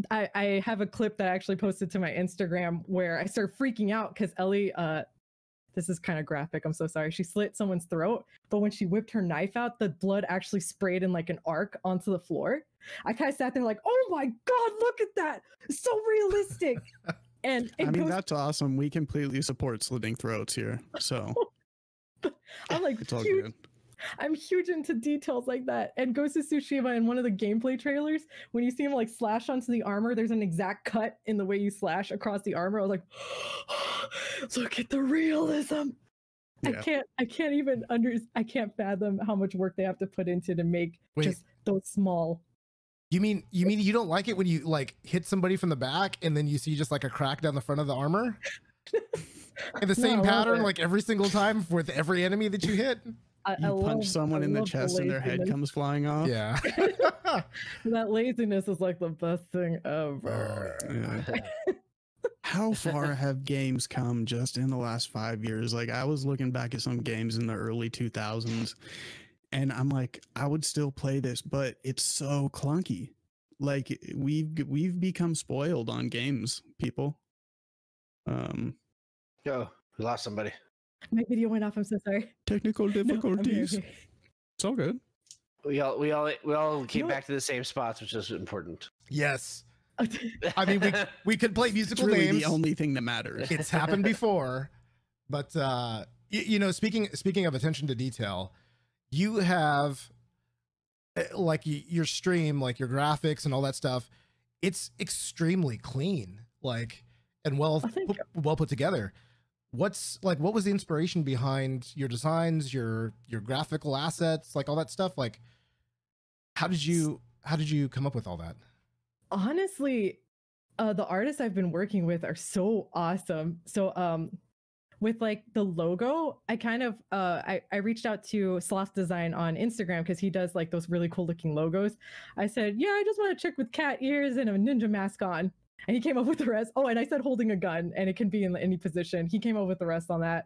Speaker 4: I have a clip that I actually posted to my Instagram where I started freaking out because Ellie, this is kind of graphic, I'm so sorry. She slit someone's throat, but when she whipped her knife out, the blood actually sprayed in like an arc onto the floor. I kind of sat there like, oh my God, look at that. It's so realistic. And
Speaker 3: I mean, that's awesome. We completely support slitting throats here. So
Speaker 4: I'm like,
Speaker 3: it's all good.
Speaker 4: I'm huge into details like that. And Ghost of Tsushima in one of the gameplay trailers, when you see him like slash onto the armor, there's an exact cut in the way you slash across the armor. I was like, look at the realism. I can't even I can't fathom how much work they have to put into to make just those small.
Speaker 1: You mean you don't like it when you like hit somebody from the back and then you see just like a crack down the front of the armor? In the same pattern, like every single time with every enemy that you hit?
Speaker 3: You punch someone in the chest and their head comes flying off.
Speaker 1: Yeah.
Speaker 4: That laziness is like the best thing ever.
Speaker 3: Yeah. How far have games come just in the last 5 years? Like, I was looking back at some games in the early 2000s and I'm like, I would still play this, but it's so clunky. Like, we've become spoiled on games, people.
Speaker 2: Yo, we lost somebody.
Speaker 4: My video went off. I'm so sorry.
Speaker 3: Technical difficulties.
Speaker 4: No,
Speaker 3: it's all good.
Speaker 2: We all came back to the same spots, which is important.
Speaker 1: Yes. I mean, we could play musical
Speaker 3: it's really
Speaker 1: names.
Speaker 3: The only thing that matters.
Speaker 1: It's happened before, but you know, speaking of attention to detail, you have like your stream, like your graphics and all that stuff. It's extremely clean, like, and well put together. What was the inspiration behind your designs, your graphical assets, like all that stuff? Like, how did you come up with all that?
Speaker 4: Honestly, the artists I've been working with are so awesome. So with like the logo, I kind of I reached out to Sloth Design on Instagram because he does like those really cool looking logos. I said, yeah, I just want a chick with cat ears and a ninja mask on. And he came up with the rest. Oh, and I said holding a gun, and it can be in any position. He came up with the rest on that.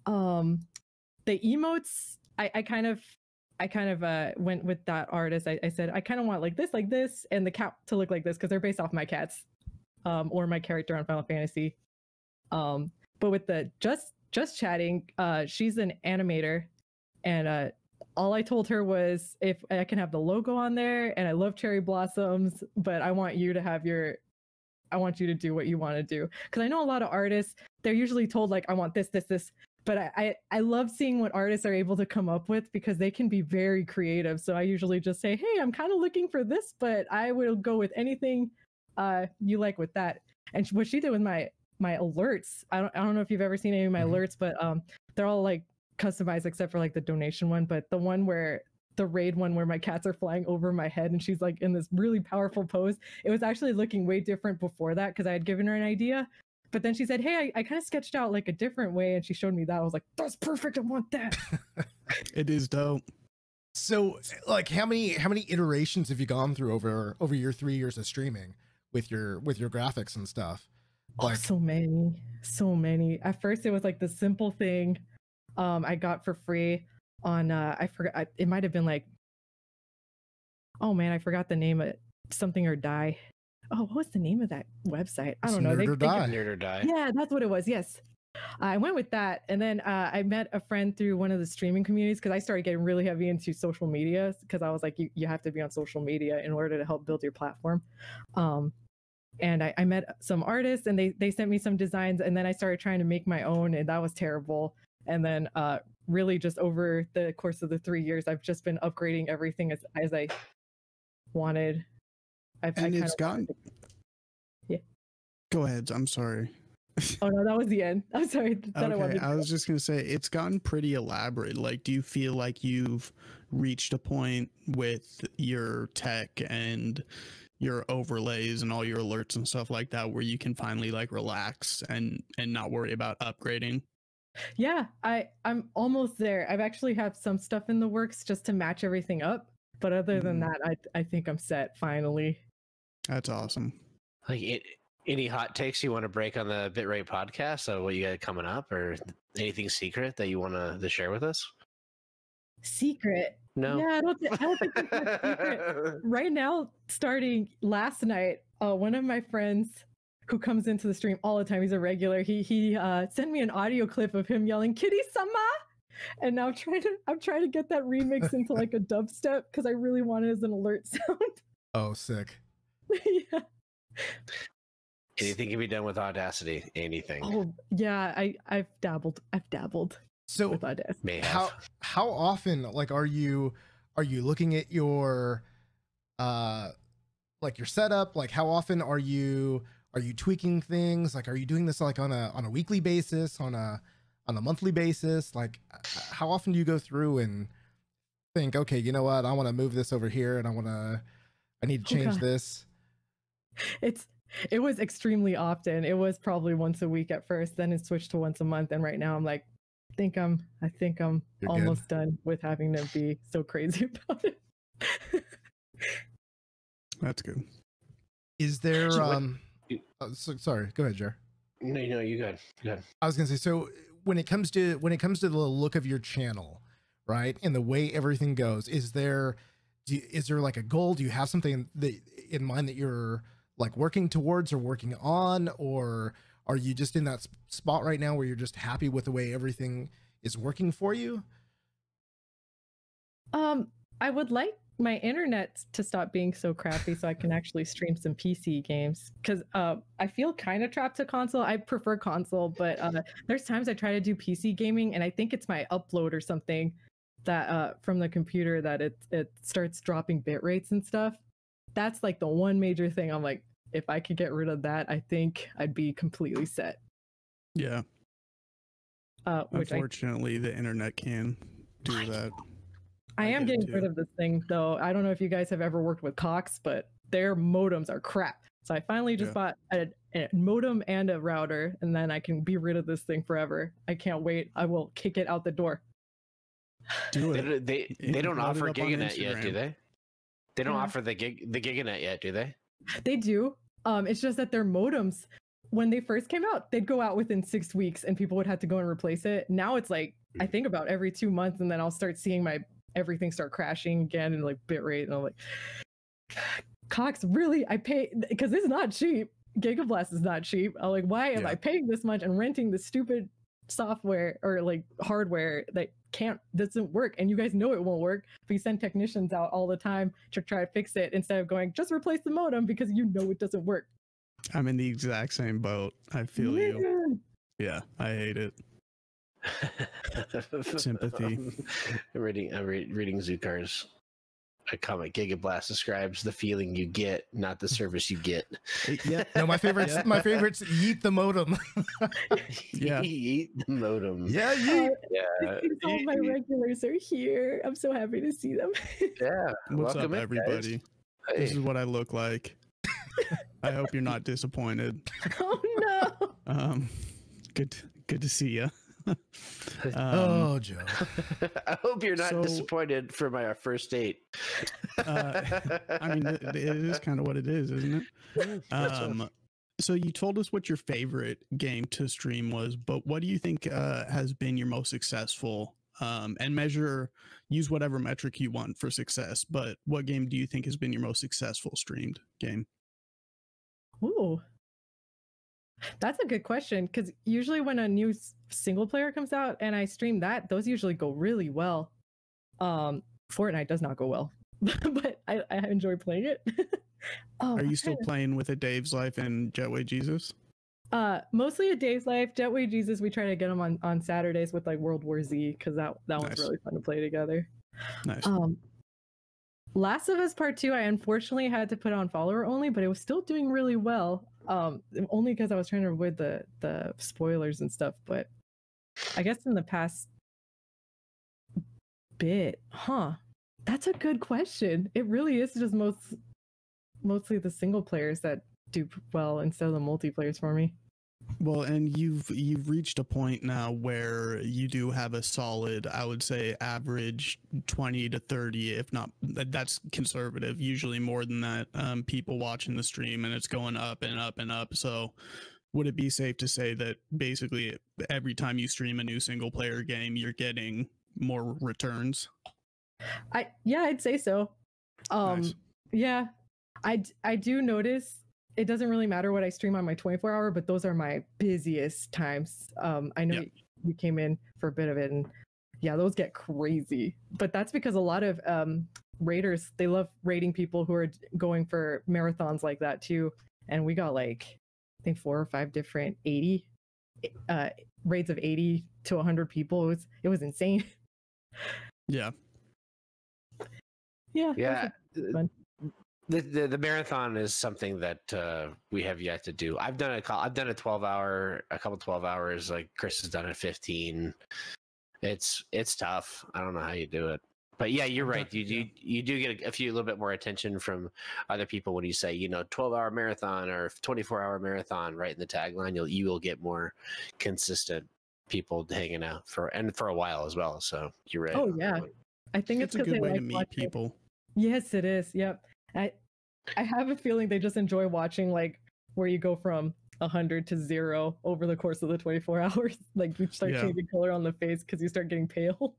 Speaker 4: The emotes, I kind of went with that artist. I said I kind of want like this, and the cat to look like this because they're based off my cats, or my character on Final Fantasy. But with the just chatting, she's an animator, and all I told her was if I can have the logo on there, and I love cherry blossoms, but I want you to do what you want to do. Because I know a lot of artists, they're usually told like, I want this. But I love seeing what artists are able to come up with because they can be very creative. So I usually just say, hey, I'm kind of looking for this, but I will go with anything you like with that. And what she did with my alerts, I don't know if you've ever seen any of my alerts, but they're all like customized except for like the donation one. But the one where the raid one where my cats are flying over my head and she's like in this really powerful pose. It was actually looking way different before that because I had given her an idea. But then she said, hey, I kind of sketched out like a different way. And she showed me that. I was like, that's perfect. I want that.
Speaker 3: It is dope.
Speaker 1: So like how many iterations have you gone through over your 3 years of streaming with your graphics and stuff? Like,
Speaker 4: oh, so many. At first it was like the simple thing I got for free on I forgot, it might have been like, oh man, I forgot the name of it. Something or Die. Oh, what was the name of that website? I don't know.
Speaker 2: Nerd or Die.
Speaker 4: Yeah, that's what it was. Yes. I went with that. And then I met a friend through one of the streaming communities because I started getting really heavy into social media because I was like, you have to be on social media in order to help build your platform. And I met some artists and they sent me some designs and then I started trying to make my own and that was terrible. And then really just over the course of the 3 years, I've just been upgrading everything as I wanted.
Speaker 3: It's gotten...
Speaker 4: Yeah.
Speaker 3: Go ahead. I'm sorry.
Speaker 4: Oh no, that was the end. I'm sorry.
Speaker 3: Okay, I was just going to say, it's gotten pretty elaborate. Like, do you feel like you've reached a point with your tech and your overlays and all your alerts and stuff like that where you can finally like relax and not worry about upgrading?
Speaker 4: Yeah, I'm almost there. I've actually have some stuff in the works just to match everything up. But other than that, I think I'm set finally.
Speaker 3: That's awesome.
Speaker 2: Like any hot takes you want to break on the Bitrate podcast? So what you got coming up or anything secret that you want to share with us?
Speaker 4: Secret?
Speaker 2: No.
Speaker 4: Yeah, I don't think it's secret. Right now, starting last night, one of my friends who comes into the stream all the time, he's a regular, he sent me an audio clip of him yelling Kitty-sama, and now I'm trying to get that remix into like a dubstep because I really want it as an alert sound.
Speaker 1: Oh, sick.
Speaker 4: Yeah.
Speaker 2: Anything can be done with Audacity. Anything.
Speaker 4: Oh yeah, I've dabbled.
Speaker 1: So
Speaker 4: with Audacity.
Speaker 1: How often like are you looking at your like your setup? Like how often are you tweaking things? Like are you doing this like on a weekly basis, on a on a monthly basis? Like, how often do you go through and think, okay, you know what, I want to move this over here, and I need to change this?
Speaker 4: It was extremely often. It was probably once a week at first, then it switched to once a month, and right now I'm like, I think I'm
Speaker 1: You're
Speaker 4: almost done with having to be so crazy about it.
Speaker 3: That's good.
Speaker 1: Is there
Speaker 2: So
Speaker 1: sorry, go ahead, Jer.
Speaker 2: No, you go ahead.
Speaker 1: I was gonna say, so when it comes to the look of your channel, right, and the way everything goes, is there like a goal? Do you have something in mind that you're like working towards or working on, or are you just in that spot right now where you're just happy with the way everything is working for you?
Speaker 4: I would like my internet to stop being so crappy so I can actually stream some PC games, because I feel kind of trapped to console. I prefer console, but there's times I try to do PC gaming and I think it's my upload or something that from the computer that it starts dropping bit rates and stuff. That's like the one major thing. I'm like, if I could get rid of that, I think I'd be completely set.
Speaker 3: Yeah. Unfortunately, the internet can do that.
Speaker 4: I am getting rid of this thing, though. I don't know if you guys have ever worked with Cox, but their modems are crap. So I finally just bought a modem and a router, and then I can be rid of this thing forever. I can't wait. I will kick it out the door.
Speaker 3: Do it.
Speaker 2: They don't offer Giganet yet, do they? They don't offer the Giganet yet, do they?
Speaker 4: They do. It's just that their modems, when they first came out, they'd go out within 6 weeks and people would have to go and replace it. Now it's like, I think about every 2 months, and then I'll start seeing everything start crashing again and like bitrate, and I'm like, Cox, really? I pay, because it's not cheap. Gigablast is not cheap. I'm like, why am I paying this much and renting this stupid software or like hardware that doesn't work, and you guys know it won't work, but you send technicians out all the time to try to fix it instead of going, just replace the modem because you know it doesn't work.
Speaker 3: I'm in the exact same boat. I feel you. Yeah, I hate it. Sympathy.
Speaker 2: I'm reading Zukar's comment. Gigablast describes the feeling you get, not the service you get.
Speaker 1: Yeah. No, my favorite's yeet the modem.
Speaker 3: Yeah.
Speaker 2: Yeet the modem.
Speaker 1: Yeah, yeet.
Speaker 4: All my regulars are here. I'm so happy to see them.
Speaker 2: Yeah.
Speaker 3: What's
Speaker 2: Welcome
Speaker 3: up,
Speaker 2: in,
Speaker 3: everybody?
Speaker 2: Hey.
Speaker 3: This is what I look like. I hope you're not disappointed.
Speaker 4: Oh no.
Speaker 3: Good to see you.
Speaker 1: Oh, Joe.
Speaker 2: I hope you're not disappointed for my first date.
Speaker 3: I mean, it is kind of what it is, isn't it? So you told us what your favorite game to stream was, but what do you think has been your most successful? And use whatever metric you want for success, but what game do you think has been your most successful streamed game?
Speaker 4: Ooh. That's a good question, because usually when a new single player comes out and I stream that, those usually go really well. Fortnite does not go well, but I enjoy playing it.
Speaker 3: Are you still playing with a Dave's Life and Jetway Jesus?
Speaker 4: Mostly a Dave's Life. Jetway Jesus, we try to get them on Saturdays with like World War Z, because that one's really fun to play together.
Speaker 3: Nice.
Speaker 4: Last of Us Part 2, I unfortunately had to put on follower only, but it was still doing really well. Only because I was trying to avoid the spoilers and stuff. But I guess in the past bit, that's a good question. It really is just mostly the single players that do well instead of the multiplayers for me.
Speaker 3: Well, and you've reached a point now where you do have a solid, I would say, average 20 to 30, if not, that's conservative, usually more than that, people watching the stream, and it's going up and up and up. So would it be safe to say that basically every time you stream a new single player game, you're getting more returns?
Speaker 4: I'd say so.
Speaker 3: Nice.
Speaker 4: Yeah, I do notice it doesn't really matter what I stream on my 24-hour, but those are my busiest times. I know you came in for a bit of it, and yeah, those get crazy. But that's because a lot of raiders, they love raiding people who are going for marathons like that too. And we got like, I think 4 or 5 different 80 raids of 80 to 100 people. It was insane.
Speaker 3: Yeah.
Speaker 4: Yeah.
Speaker 2: The marathon is something that we have yet to do. I've done a couple 12 hours. Like Chris has done a 15. It's tough. I don't know how you do it, but yeah, you're right. You do get a little bit more attention from other people when you say 12-hour marathon or 24-hour marathon. Right in the tagline, you will get more consistent people hanging out for a while as well. So you're right.
Speaker 4: Oh yeah, I think it's
Speaker 3: a
Speaker 4: because
Speaker 3: good
Speaker 4: they
Speaker 3: way
Speaker 4: like
Speaker 3: to meet
Speaker 4: watching.
Speaker 3: people.
Speaker 4: Yes, it is. Yep. I have a feeling they just enjoy watching like where you go from 100 to 0 over the course of the 24 hours. Like you start changing color on the face because you start getting pale.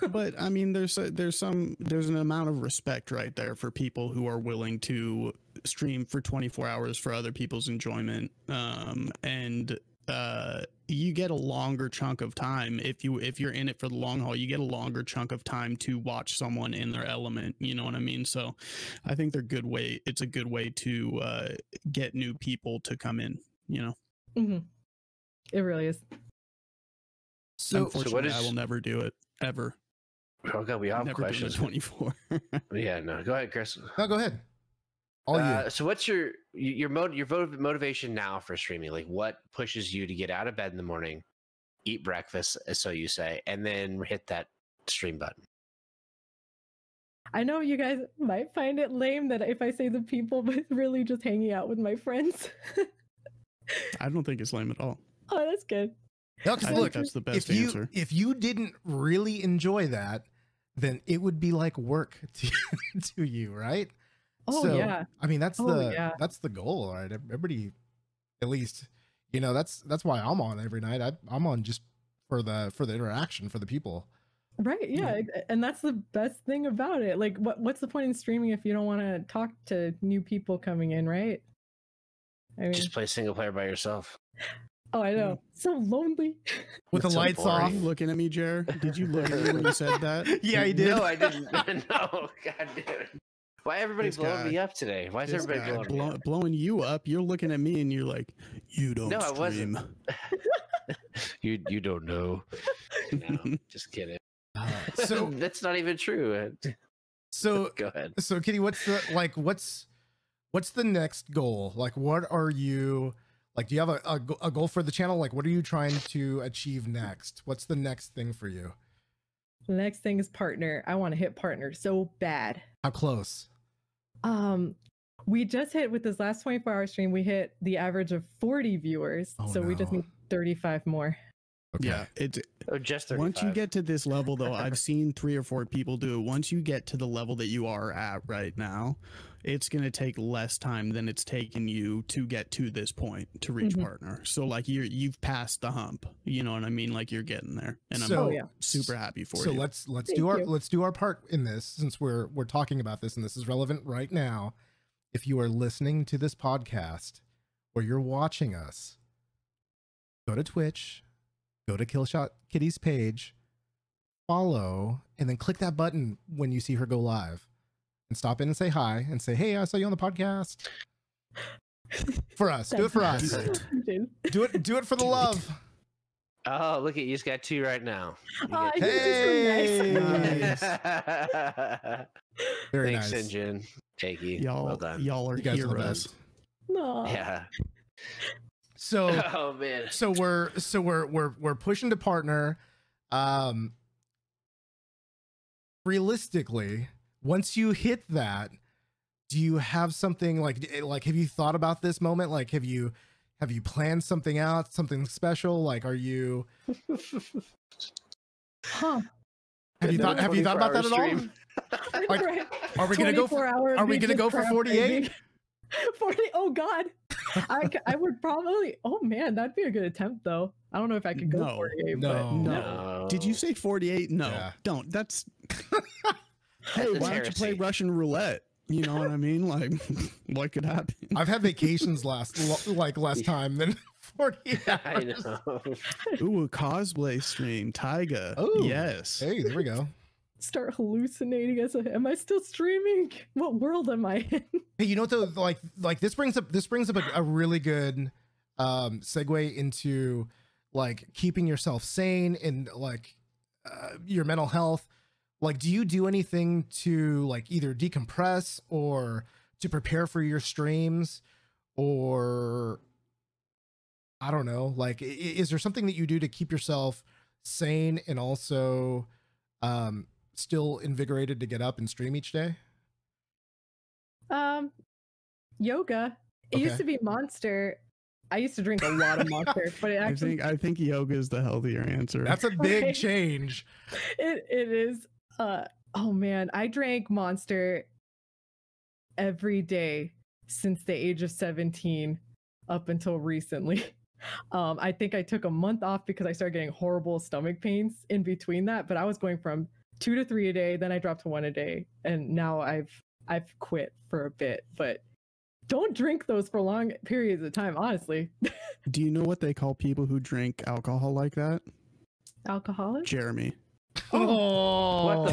Speaker 3: But I mean, there's an amount of respect right there for people who are willing to stream for 24 hours for other people's enjoyment. And you get a longer chunk of time if you're in it for the long haul. You get a longer chunk of time to watch someone in their element. You know what I mean? So I think it's a good way to get new people to come in.
Speaker 4: Mm-hmm. It really is.
Speaker 3: So unfortunately, I will never do it ever.
Speaker 2: Oh god, we have
Speaker 3: never
Speaker 2: questions.
Speaker 3: 24.
Speaker 2: Yeah, no. Go ahead, Chris.
Speaker 1: No, go ahead. All you.
Speaker 2: So what's your motivation now for streaming? Like, what pushes you to get out of bed in the morning, eat breakfast, so you say, and then hit that stream button?
Speaker 4: I know you guys might find it lame that if I say the people, but it's really just hanging out with my friends.
Speaker 3: I don't think it's lame at all.
Speaker 4: Oh, that's good.
Speaker 1: No,
Speaker 3: I think that's the best answer.
Speaker 1: If you didn't really enjoy that, then it would be like work to you, right?
Speaker 4: Oh
Speaker 1: so,
Speaker 4: yeah.
Speaker 1: I mean, that's the goal, right? Everybody, at least, that's why I'm on every night. I'm on just for the interaction, for the people.
Speaker 4: Right. Yeah. And that's the best thing about it. Like, what's the point in streaming if you don't want to talk to new people coming in, right? I mean,
Speaker 2: just play single player by yourself.
Speaker 4: Oh, I know. So lonely.
Speaker 1: With the lights off.
Speaker 3: Are you looking at me, Jer? Did you look at me when you said that?
Speaker 1: Yeah, I did.
Speaker 2: No, I didn't. No, god damn it. Why everybody blowing me up today? Why is everybody
Speaker 3: blowing you up? You're looking at me and you're like, you don't stream.
Speaker 2: I wasn't. you don't know. No, just kidding. So that's not even true.
Speaker 1: So
Speaker 2: go ahead.
Speaker 1: So Kitty, what's the next goal? Like, what are you like? Do you have a goal for the channel? Like, what are you trying to achieve next? What's the next thing for you?
Speaker 4: The next thing is partner. I want to hit partner so bad.
Speaker 1: How close?
Speaker 4: We just hit with this last 24-hour stream. We hit the average of 40 viewers, we just need 35 more.
Speaker 1: Okay.
Speaker 3: Yeah, it's
Speaker 2: just 35.
Speaker 3: Once you get to this level, though, I've seen 3 or 4 people do it. Once you get to the level that you are at right now, it's going to take less time than it's taken you to get to this point to reach partner. So like you've passed the hump. You know what I mean? Like you're getting there, and I'm super happy for you.
Speaker 1: So let's do our part in this, since we're talking about this and this is relevant right now. If you are listening to this podcast or you're watching us, go to Twitch. Go to Killshotkitty's page, follow, and then click that button when you see her go live. And stop in and say hi and say, hey, I saw you on the podcast. For us. Do it for us. Do it for the love.
Speaker 2: Oh, look at you. Just got 2 right now.
Speaker 1: Hey!
Speaker 4: Nice.
Speaker 1: Very
Speaker 2: Thanks,
Speaker 1: nice.
Speaker 2: Sinjin. Takey.
Speaker 3: Y'all,
Speaker 2: well done.
Speaker 3: y'all are heroes.
Speaker 4: No.
Speaker 2: Yeah.
Speaker 1: So,
Speaker 2: oh man.
Speaker 1: So we're pushing to partner. Realistically, once you hit that, do you have something like have you thought about this moment? Like, have you planned something out, something special? Like, are you?
Speaker 4: Huh.
Speaker 1: Have you thought about that at all? Like, are we gonna go for? Are we gonna go for 48?
Speaker 4: 40. Oh God. I would probably. Oh man, that'd be a good attempt though. I don't know if I could go 48.
Speaker 3: No. Did you say 48? No, don't. That's. Hey, why don't you play Russian roulette? You know what I mean? Like, what could happen?
Speaker 1: I've had vacations less time than 48 hours.
Speaker 2: I know.
Speaker 3: Ooh, a cosplay stream, Taiga.
Speaker 1: Oh,
Speaker 3: yes.
Speaker 1: Hey, there we go.
Speaker 4: Start hallucinating am I still streaming? What world am I in?
Speaker 1: Hey, you know what though? Like this brings up a really good segue into like keeping yourself sane and like your mental health. Like, do you do anything to like either decompress or to prepare for your streams, or I don't know, like, is there something that you do to keep yourself sane and also still invigorated to get up and stream each day?
Speaker 4: Yoga. It used to be Monster. I used to drink a lot of Monster, but it actually
Speaker 3: I think yoga is the healthier answer.
Speaker 1: That's a big change.
Speaker 4: It is. Oh man, I drank Monster every day since the age of 17 up until recently. I think I took a month off because I started getting horrible stomach pains in between that, but I was going from 2 to 3 a day, then I dropped to 1 a day, and now I've quit for a bit, but don't drink those for long periods of time, honestly.
Speaker 3: Do you know what they call people who drink alcohol like that?
Speaker 4: Alcoholic?
Speaker 3: Jeremy.
Speaker 1: Oh,
Speaker 2: What the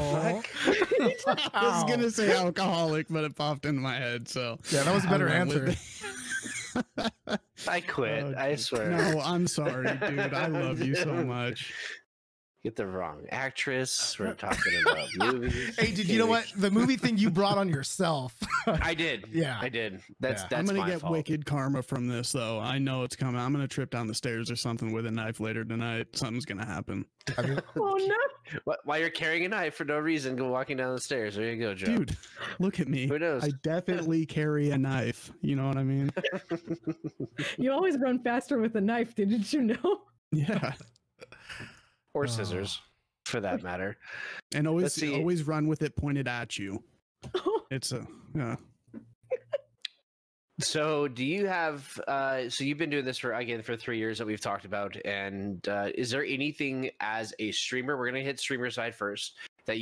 Speaker 2: fuck?
Speaker 3: I was gonna say alcoholic, but it popped into my head. So
Speaker 1: yeah, that was a better
Speaker 3: I went
Speaker 1: answer.
Speaker 3: with it.
Speaker 2: I quit.
Speaker 3: Oh,
Speaker 2: I swear.
Speaker 3: No, I'm sorry, dude. I love you so much.
Speaker 2: Get the wrong actress. We're talking about movies.
Speaker 1: Hey, did you know what? The movie thing you brought on yourself.
Speaker 2: I did.
Speaker 1: Yeah.
Speaker 2: I did. That's
Speaker 3: I'm gonna
Speaker 2: my
Speaker 3: get
Speaker 2: fault.
Speaker 3: wicked karma from this, though. I know it's coming. I'm gonna trip down the stairs or something with a knife later tonight. Something's gonna happen,
Speaker 1: I mean,
Speaker 4: Oh no!
Speaker 2: While you're carrying a knife for no reason, go walking down the stairs. There you go, Joe.
Speaker 3: dude. Look at me.
Speaker 2: Who knows?
Speaker 3: I definitely carry a knife. You know what I mean?
Speaker 4: You always run faster with a knife, didn't you know?
Speaker 3: Yeah.
Speaker 2: Or
Speaker 1: Oh.
Speaker 2: scissors, for that matter.
Speaker 3: And
Speaker 2: Let's see.
Speaker 3: always run with it pointed at you. It's a yeah.
Speaker 2: So, do you have? So, you've been doing this for 3 years that we've talked about, and is there anything as a streamer? We're gonna hit streamer side first. That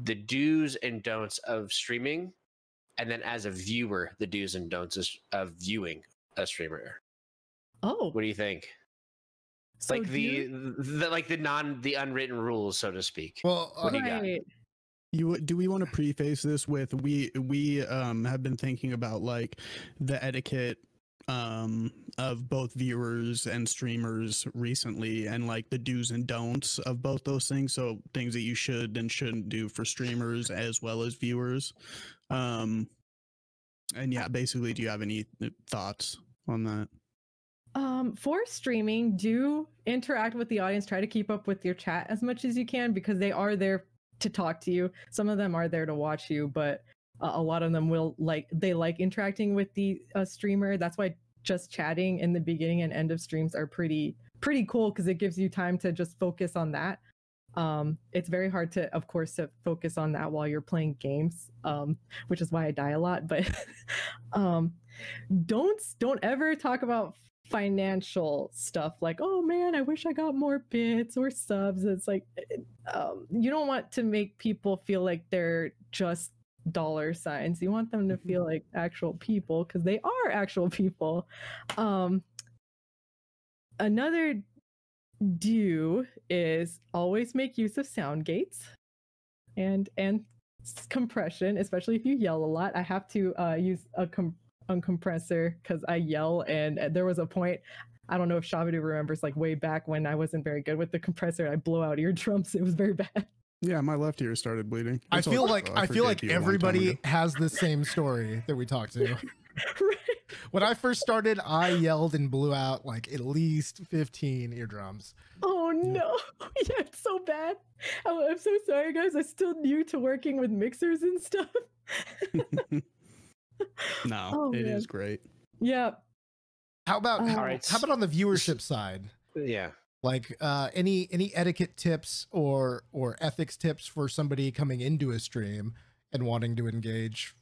Speaker 2: the do's and don'ts of streaming, and then as a viewer, the do's and don'ts of viewing a streamer.
Speaker 4: Oh,
Speaker 2: What do you think?
Speaker 4: so
Speaker 2: Like
Speaker 4: do you-
Speaker 2: the unwritten rules, so to speak.
Speaker 1: well,
Speaker 2: What do you got?
Speaker 4: Right.
Speaker 3: Do we want to preface this with we have been thinking about like the etiquette of both viewers and streamers recently, and like the do's and don'ts of both those things, so things that you should and shouldn't do for streamers as well as viewers. And yeah, basically, do you have any thoughts on that?
Speaker 4: For streaming, do interact with the audience. Try to keep up with your chat as much as you can, because they are there to talk to you. Some of them are there to watch you, but a lot of them will like interacting with the streamer. That's why just chatting in the beginning and end of streams are pretty cool, because it gives you time to just focus on that. It's very hard to, of course, to focus on that while you're playing games, which is why I die a lot. But don't ever talk about financial stuff like, oh man, I wish I got more bits or subs. It's like, you don't want to make people feel like they're just dollar signs. You want them to feel like actual people, because they are actual people. Another do is always make use of sound gates and compression, especially if you yell a lot. I have to use a compressor because I yell, and there was a point, I don't know if Shavadu remembers, like way back when I wasn't very good with the compressor. I blow out eardrums. It was very bad.
Speaker 3: Yeah, my left ear started bleeding.
Speaker 1: I
Speaker 3: That's
Speaker 1: feel
Speaker 3: all-
Speaker 1: like
Speaker 3: I
Speaker 1: I feel
Speaker 3: forgave
Speaker 1: like
Speaker 3: you a long time
Speaker 1: everybody
Speaker 3: ago.
Speaker 1: has the same story that we talked to.
Speaker 4: Right.
Speaker 1: When I first started, I yelled and blew out like at least 15 eardrums.
Speaker 4: Oh no. Yeah, it's so bad. I'm so sorry, guys. I'm still new to working with mixers and stuff.
Speaker 3: No,
Speaker 4: Oh,
Speaker 3: it
Speaker 4: man.
Speaker 3: is great.
Speaker 4: Yeah.
Speaker 1: How about
Speaker 4: All
Speaker 2: right.
Speaker 1: how about on the viewership side?
Speaker 2: Yeah.
Speaker 1: Like any etiquette tips or ethics tips for somebody coming into a stream and wanting to engage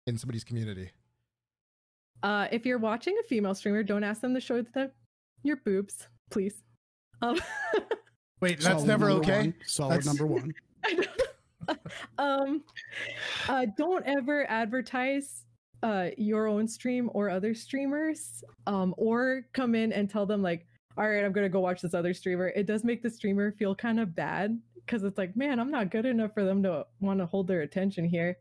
Speaker 1: in somebody's community?
Speaker 4: If you're watching a female streamer, don't ask them to show them your boobs, please.
Speaker 1: Wait, that's
Speaker 3: Solid
Speaker 1: never
Speaker 3: number
Speaker 1: okay.
Speaker 3: one. Solid
Speaker 1: That's-
Speaker 3: number one.
Speaker 4: Don't ever advertise your own stream or other streamers, or come in and tell them like, all right, I'm gonna go watch this other streamer. It does make the streamer feel kind of bad, because it's like, man, I'm not good enough for them to want to hold their attention here.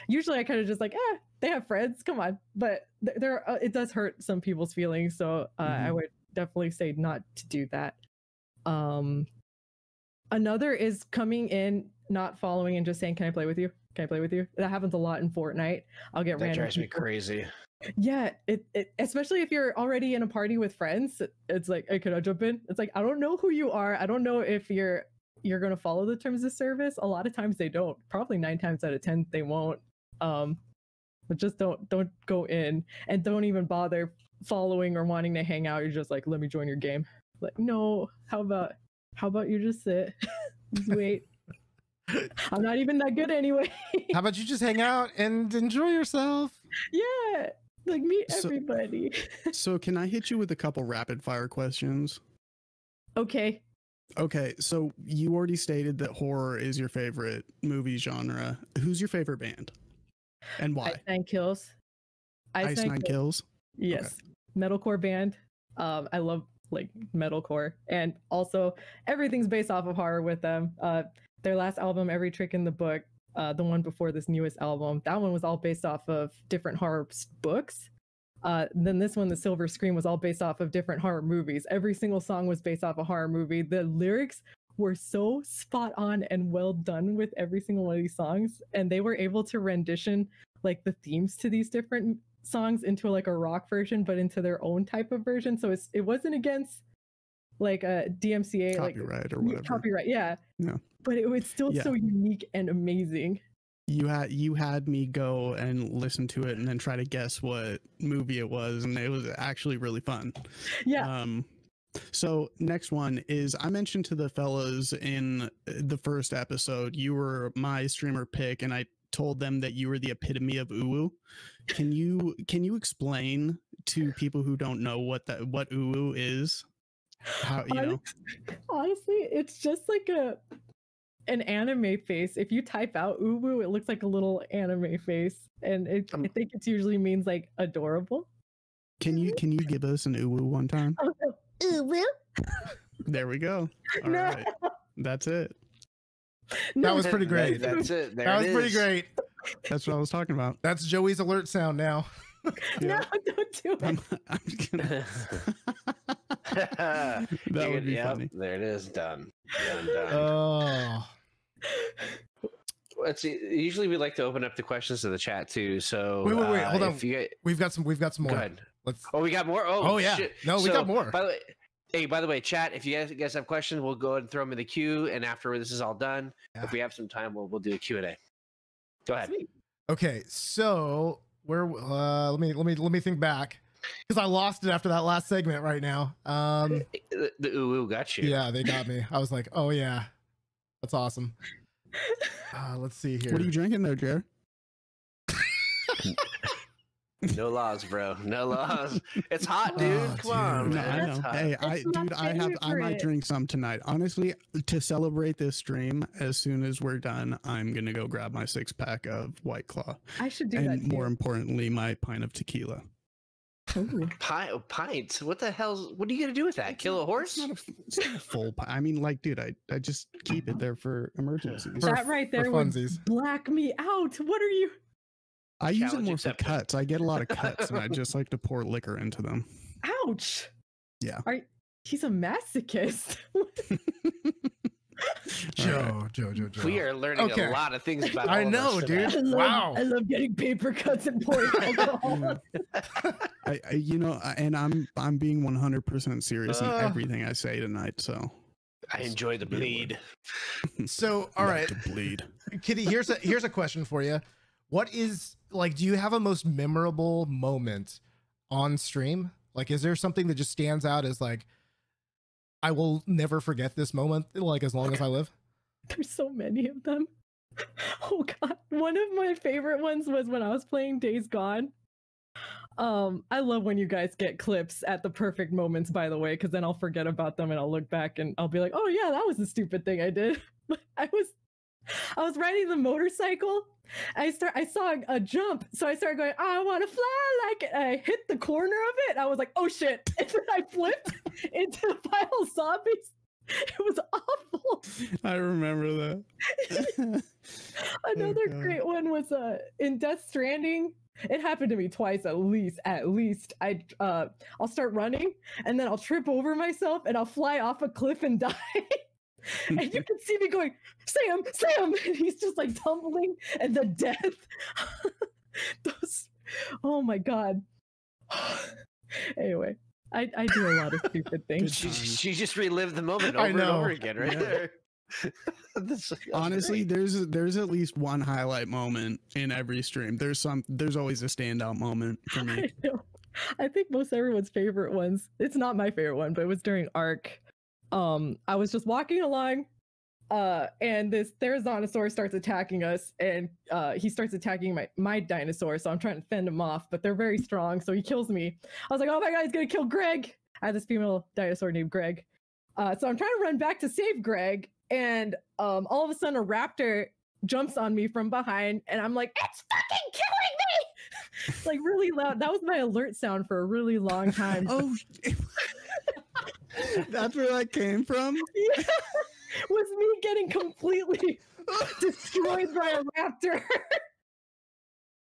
Speaker 4: Usually I kind of just like, they have friends, come on. But there it does hurt some people's feelings, so I would definitely say not to do that. Another is coming in not following and just saying, "Can I play with you? Can I play with you?" That happens a lot in Fortnite. I'll get
Speaker 2: That
Speaker 4: random
Speaker 2: drives me
Speaker 4: people.
Speaker 2: crazy.
Speaker 4: Yeah, it especially if you're already in a party with friends, it's like, "Hey, can I jump in?" It's like, I don't know who you are. I don't know if you're gonna follow the terms of service. A lot of times they don't. Probably 9 times out of 10 they won't. But just don't go in, and don't even bother following or wanting to hang out. You're just like, "Let me join your game." Like, no, how about you just sit, just wait. I'm not even that good anyway.
Speaker 1: How about you just hang out and enjoy yourself?
Speaker 4: Yeah, like meet
Speaker 3: So-
Speaker 4: everybody.
Speaker 3: So can I hit you with a couple rapid fire questions?
Speaker 4: Okay.
Speaker 3: Okay, so you already stated that horror is your favorite movie genre. Who's your favorite band? And why?
Speaker 4: Ice Nine Kills.
Speaker 3: Ice Nine Kills?
Speaker 4: Yes. Metalcore band. I love like metalcore, and also everything's based off of horror with them. Their last album, Every Trick in the Book, the one before this newest album, that one was all based off of different horror books. Then this one, The Silver Scream, was all based off of different horror movies. Every single song was based off a horror movie. The lyrics were so spot on and well done with every single one of these songs, and they were able to rendition like the themes to these different songs into like a rock version, but into their own type of version. So it wasn't against like a DMCA
Speaker 3: Copyright or whatever.
Speaker 4: Copyright, yeah.
Speaker 3: Yeah.
Speaker 4: But it was still
Speaker 3: Yeah.
Speaker 4: so unique and amazing.
Speaker 3: You had me go and listen to it and then try to guess what movie it was, and it was actually really fun.
Speaker 4: Yeah.
Speaker 3: So next one is, I mentioned to the fellas in the first episode, you were my streamer pick, and I told them that you were the epitome of UwU. Can you explain to people who don't know what UwU is? How, you know?
Speaker 4: Honestly, it's just like an anime face. If you type out UwU, it looks like a little anime face, and I think it usually means like adorable.
Speaker 3: Can you give us an UwU one time?
Speaker 4: UwU.
Speaker 3: There we go. All
Speaker 4: No.
Speaker 3: right. That's it.
Speaker 1: That was pretty great.
Speaker 2: That's it. There
Speaker 1: That was
Speaker 2: it
Speaker 1: pretty
Speaker 2: is.
Speaker 1: great.
Speaker 3: That's what I was talking about.
Speaker 1: That's Joey's alert sound now.
Speaker 4: No, don't do it.
Speaker 3: I'm just gonna. That would be
Speaker 2: Yep,
Speaker 3: funny.
Speaker 2: there it is. Done. Done.
Speaker 1: Oh,
Speaker 2: Let's see. Usually we like to open up the questions to the chat too. So
Speaker 1: Wait, hold on.
Speaker 2: if you get,
Speaker 1: we've got some more.
Speaker 2: go ahead.
Speaker 1: Let's.
Speaker 2: Oh, we got more.
Speaker 1: Oh, yeah.
Speaker 2: shit.
Speaker 1: No, we got more.
Speaker 2: By the way, chat. If you guys have questions, we'll go ahead and throw them in the queue. And after this is all done,
Speaker 1: Yeah.
Speaker 2: if we have some time, we'll do a Q&A. Go ahead.
Speaker 1: Okay, so let me think back, because I lost it after that last segment right now.
Speaker 2: The UwU got you.
Speaker 1: Yeah, they got me. I was like, oh yeah, that's awesome. Let's see here.
Speaker 3: What are you drinking there, Jer?
Speaker 2: No laws, bro. No laws. It's hot, dude.
Speaker 1: Oh,
Speaker 2: Come on,
Speaker 1: dude.
Speaker 3: No,
Speaker 2: man.
Speaker 3: I
Speaker 2: It's
Speaker 3: know.
Speaker 2: hot.
Speaker 3: Hey,
Speaker 4: It's my
Speaker 3: I might
Speaker 4: favorite.
Speaker 3: drink some tonight. Honestly, to celebrate this stream, as soon as we're done, I'm gonna go grab my 6-pack of White Claw,
Speaker 4: I should do
Speaker 3: and
Speaker 4: that.
Speaker 3: more importantly, my pint of tequila.
Speaker 4: Ooh.
Speaker 2: Pints? What the hell's? What are you gonna do with that? Kill a horse?
Speaker 3: It's not a full pint. I mean, like, dude, I just keep it there for emergencies.
Speaker 1: For-
Speaker 4: That right there
Speaker 1: for
Speaker 4: would
Speaker 1: funsies.
Speaker 4: black me out. What are you?
Speaker 3: I use it
Speaker 2: Challenge
Speaker 3: more for
Speaker 2: accepted.
Speaker 3: cuts. I get a lot of cuts, and I just like to pour liquor into them.
Speaker 4: Ouch.
Speaker 3: Yeah.
Speaker 4: He's a masochist.
Speaker 1: Joe?
Speaker 2: We are learning
Speaker 1: Okay.
Speaker 2: a lot of things about.
Speaker 1: I
Speaker 2: all of
Speaker 1: know,
Speaker 2: us
Speaker 1: dude.
Speaker 2: today.
Speaker 1: Wow.
Speaker 4: I love getting paper cuts and pouring alcohol.
Speaker 3: I you know, and I'm being 100% serious in
Speaker 1: Uh.
Speaker 3: everything I say tonight. So
Speaker 2: I enjoy the bleed.
Speaker 1: So, all
Speaker 3: love
Speaker 1: right,
Speaker 3: to bleed.
Speaker 1: Kitty. Here's a question for you. What is, like, do you have a most memorable moment on stream? Like, is there something that just stands out as like, I will never forget this moment, like, as long as I live?
Speaker 4: There's so many of them. Oh god. One of my favorite ones was when I was playing Days Gone. I love when you guys get clips at the perfect moments, by the way, because then I'll forget about them and I'll look back and I'll be like, oh yeah, that was a stupid thing I did. But I was riding the motorcycle. I saw a jump, so I started going, I want to fly like it. I hit the corner of it. I was like, oh shit. And then I flipped into the pile of zombies. It was awful.
Speaker 3: I remember that.
Speaker 4: Another
Speaker 3: God.
Speaker 4: great one was in Death Stranding. It happened to me twice at least. I'll start running and then I'll trip over myself and I'll fly off a cliff and die. And you can see me going, Sam, Sam, and he's just like tumbling and the death. Those, oh my god. Anyway, I do a lot of stupid things.
Speaker 2: She just relived the moment over and over again, right there.
Speaker 3: Honestly, there's at least one highlight moment in every stream. There's always a standout moment for me.
Speaker 4: I know. I think most everyone's favorite ones. It's not my favorite one, but it was during Arc. I was just walking along, and this Therizanosaur starts attacking us, and he starts attacking my dinosaur. So I'm trying to fend him off, but they're very strong. So he kills me. I was like, oh my god, he's gonna kill Greg. I had this female dinosaur named Greg. So I'm trying to run back to save Greg, and all of a sudden a raptor jumps on me from behind, and I'm like, it's fucking killing me! Like really loud. That was my alert sound for a really long time.
Speaker 3: Oh, that's where that came from?
Speaker 4: Yeah. Was me getting completely destroyed by a raptor.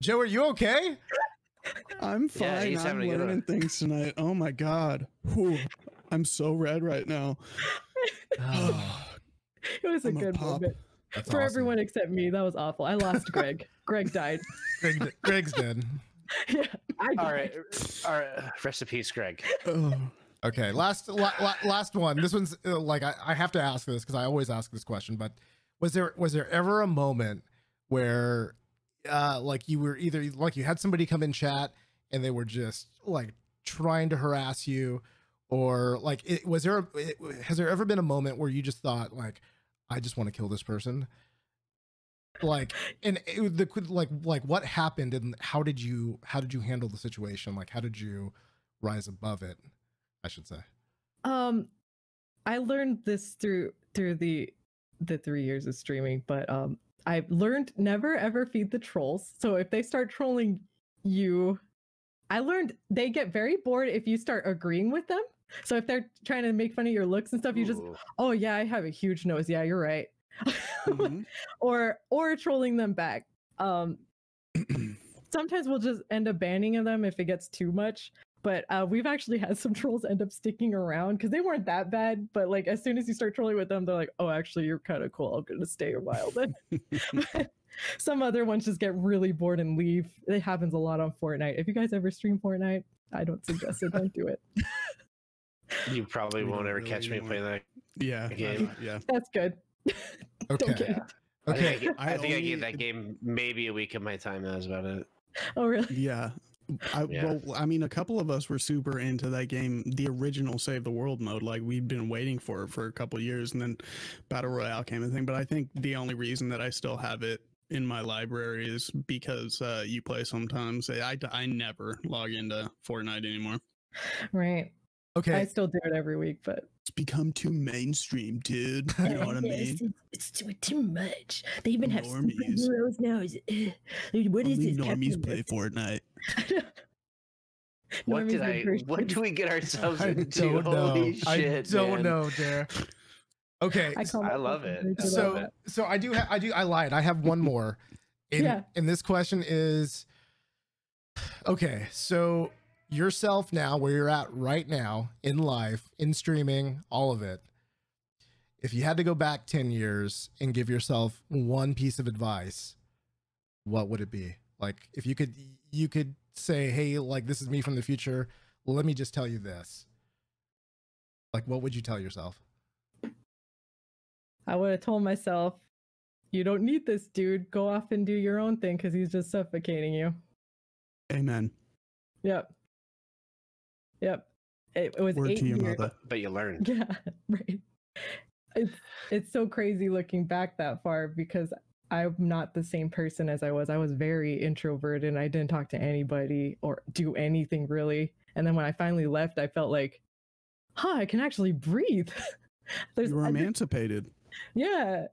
Speaker 1: Joe, are you okay?
Speaker 3: I'm fine.
Speaker 2: Yeah, he's
Speaker 3: I'm
Speaker 2: having a good
Speaker 3: learning
Speaker 2: one.
Speaker 3: things tonight. Oh my god. Whew. I'm so red right now.
Speaker 4: It was a
Speaker 3: I'm a
Speaker 4: good
Speaker 3: pop.
Speaker 4: moment.
Speaker 1: That's
Speaker 4: For
Speaker 1: awesome.
Speaker 4: everyone except me. That was awful. I lost Greg. Greg died.
Speaker 1: Greg's dead.
Speaker 4: Yeah, I died.
Speaker 2: All right. Rest in peace, Greg.
Speaker 3: Oh.
Speaker 1: Okay, last one. This one's like I have to ask this because I always ask this question. But was there ever a moment where like you were either like you had somebody come in chat and they were just like trying to harass you, or like has there ever been a moment where you just thought like, I just want to kill this person? Like, and like what happened and how did you handle the situation? Like, how did you rise above it, I should say?
Speaker 4: I learned this through the 3 years of streaming, but I've learned never ever feed the trolls. So if they start trolling you, I learned they get very bored if you start agreeing with them. So if they're trying to make fun of your looks and stuff, you just, oh yeah, I have a huge nose. Yeah, you're right.
Speaker 3: Mm-hmm.
Speaker 4: or trolling them back. Sometimes we'll just end up banning them if it gets too much. But we've actually had some trolls end up sticking around because they weren't that bad. But like as soon as you start trolling with them, they're like, oh, actually, you're kind of cool. I'm gonna stay a while then. But some other ones just get really bored and leave. It happens a lot on Fortnite. If you guys ever stream Fortnite, I don't suggest it. Don't do it.
Speaker 2: You probably won't ever catch me playing that
Speaker 3: Yeah.
Speaker 2: game.
Speaker 3: Yeah.
Speaker 4: That's good. Don't
Speaker 1: Okay.
Speaker 4: get it.
Speaker 1: Okay.
Speaker 2: I think I gave that game maybe a week of my time. That was about it.
Speaker 4: Oh really?
Speaker 3: Yeah. Well, I mean, a couple of us were super into that game, the original Save the World mode. Like we'd been waiting for it for a couple of years, and then Battle Royale came and thing. But I think the only reason that I still have it in my library is because you play sometimes. I never log into Fortnite anymore.
Speaker 4: Right.
Speaker 1: Okay.
Speaker 4: I still do it every week, but
Speaker 3: It's become too mainstream, dude. You know what I mean?
Speaker 4: It's too much. They even have
Speaker 3: Normies.
Speaker 4: superheroes now. What is
Speaker 3: Only
Speaker 4: this?
Speaker 3: normies play Fortnite.
Speaker 2: What
Speaker 4: Normies are very
Speaker 2: what do we get ourselves
Speaker 1: I
Speaker 2: into?
Speaker 1: don't know.
Speaker 2: Holy shit,
Speaker 1: I don't
Speaker 2: man.
Speaker 1: know, Dare. Okay.
Speaker 2: I love it.
Speaker 1: So I lied. I have one more. And this question is, okay, so yourself now, where you're at right now in life, in streaming, all of it. If you had to go back 10 years and give yourself one piece of advice, what would it be? Like if you could say, hey, like this is me from the future. Let me just tell you this. Like, what would you tell yourself?
Speaker 4: I would have told myself, you don't need this dude. Go off and do your own thing because he's just suffocating you.
Speaker 3: Amen.
Speaker 4: Yep. It was
Speaker 3: Word
Speaker 4: 8
Speaker 3: to your
Speaker 4: years.
Speaker 3: mother.
Speaker 2: But you learned.
Speaker 4: Yeah, right. It's so crazy looking back that far because I'm not the same person as I was. I was very introverted and I didn't talk to anybody or do anything really. And then when I finally left, I felt like, I can actually breathe.
Speaker 3: You were emancipated.
Speaker 4: Yeah.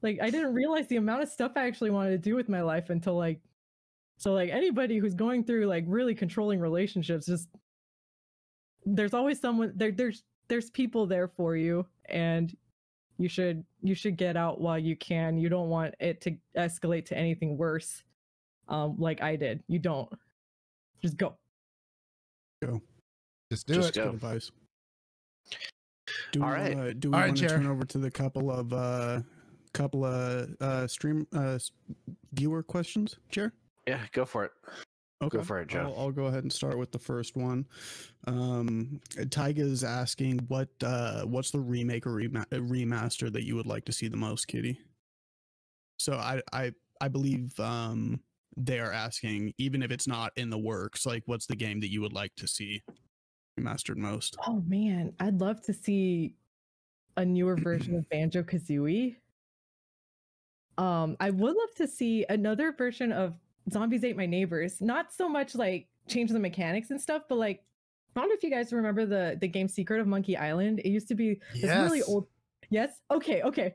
Speaker 4: Like I didn't realize the amount of stuff I actually wanted to do with my life until like, so like anybody who's going through like really controlling relationships, just there's always someone there's people there for you, and you should get out while you can. You don't want it to escalate to anything worse. Like I did. You don't. Just go.
Speaker 3: Go.
Speaker 1: Just do
Speaker 2: Just
Speaker 1: it.
Speaker 2: go.
Speaker 3: Good advice. Do we
Speaker 2: All right.
Speaker 3: want to turn over to the couple of stream viewer questions, Chair?
Speaker 2: Yeah, go for it.
Speaker 3: Okay.
Speaker 2: Go for it, Joe.
Speaker 3: I'll go ahead and start with the first one. Tyga is asking what's the remake or remaster that you would like to see the most, Kitty? So I believe they are asking, even if it's not in the works, like what's the game that you would like to see remastered most?
Speaker 4: Oh man, I'd love to see a newer version of Banjo-Kazooie. I would love to see another version of Zombies Ate My Neighbors. Not so much like change the mechanics and stuff, but like, I don't know if you guys remember the game Secret of Monkey Island. It used to be this really old. Yes. Okay.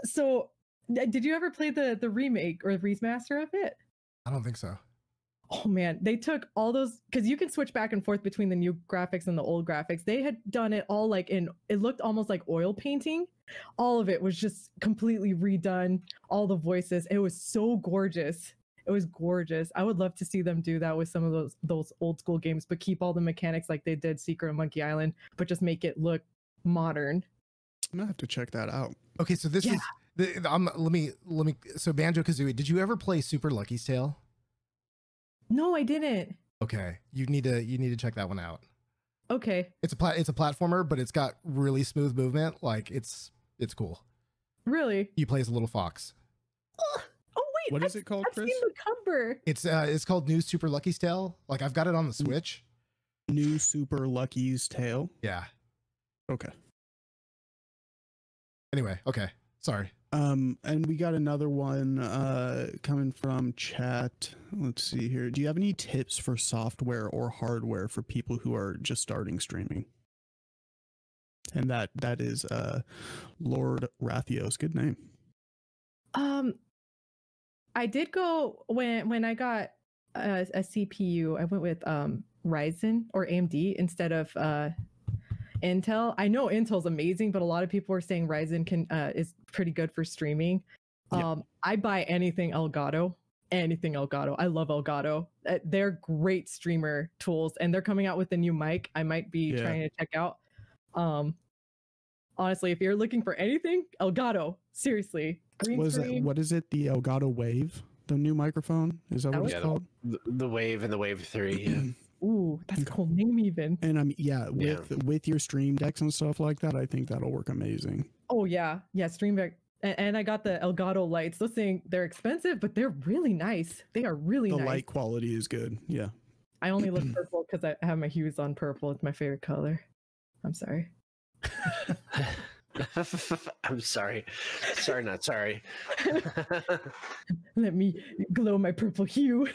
Speaker 4: So, did you ever play the remake or the remaster of it?
Speaker 1: I don't think so.
Speaker 4: Oh man, they took all those, because you can switch back and forth between the new graphics and the old graphics. They had done it all like it looked almost like oil painting. All of it was just completely redone. All the voices. It was so gorgeous. It was gorgeous. I would love to see them do that with some of those old school games, but keep all the mechanics like they did Secret of Monkey Island, but just make it look modern.
Speaker 3: I'm gonna have to check that out.
Speaker 1: Okay, so this is let me. So Banjo-Kazooie. Did you ever play Super Lucky's Tale?
Speaker 4: No, I didn't.
Speaker 1: Okay, you need to check that one out.
Speaker 4: Okay.
Speaker 1: It's a platformer, but it's got really smooth movement. Like it's cool.
Speaker 4: Really?
Speaker 1: You play as a little fox.
Speaker 4: Oh wait,
Speaker 3: What is it called,
Speaker 4: I've
Speaker 3: Chris?
Speaker 4: seen the cover.
Speaker 1: It's called New Super Lucky's Tale. Like I've got it on the Switch.
Speaker 3: New Super Lucky's Tale.
Speaker 1: Yeah.
Speaker 3: Okay.
Speaker 1: Anyway, okay. Sorry.
Speaker 3: And we got another one coming from chat. Let's see here. Do you have any tips for software or hardware for people who are just starting streaming? And that is Lord Rathios. Good name.
Speaker 4: I did go when I got a CPU. I went with Ryzen or AMD instead of Intel. I know Intel's amazing, but a lot of people are saying Ryzen is pretty good for streaming. I buy anything Elgato. I love Elgato. They're great streamer tools, and they're coming out with a new mic. I might be trying to check out. Honestly, if you're looking for anything, Elgato. Seriously, green screen.
Speaker 3: What is it? The Elgato Wave, the new microphone. Is that what it's called?
Speaker 2: The Wave and the Wave 3. Yeah.
Speaker 4: Ooh, that's a cool name even.
Speaker 3: And with your stream decks and stuff like that, I think that'll work amazing.
Speaker 4: Oh yeah, Stream Deck. And I got the Elgato lights. Those things, they're expensive, but they're really nice. They are really nice.
Speaker 3: The light quality is good. Yeah.
Speaker 4: I only look purple because I have my hues on purple. It's my favorite color. I'm sorry.
Speaker 2: I'm sorry. Sorry, not sorry.
Speaker 4: Let me glow my purple hue.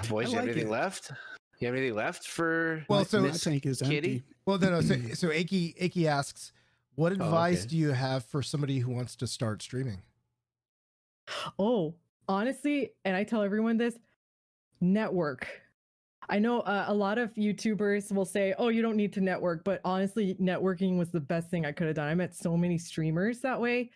Speaker 2: Boys, you have anything left? You have anything left for
Speaker 3: my tank is
Speaker 2: Kitty?
Speaker 3: empty.
Speaker 1: Well, no. So Aki asks, what advice do you have for somebody who wants to start streaming?
Speaker 4: Oh, honestly, and I tell everyone this, network. I know a lot of YouTubers will say, oh, you don't need to network, but honestly, networking was the best thing I could have done. I met so many streamers that way.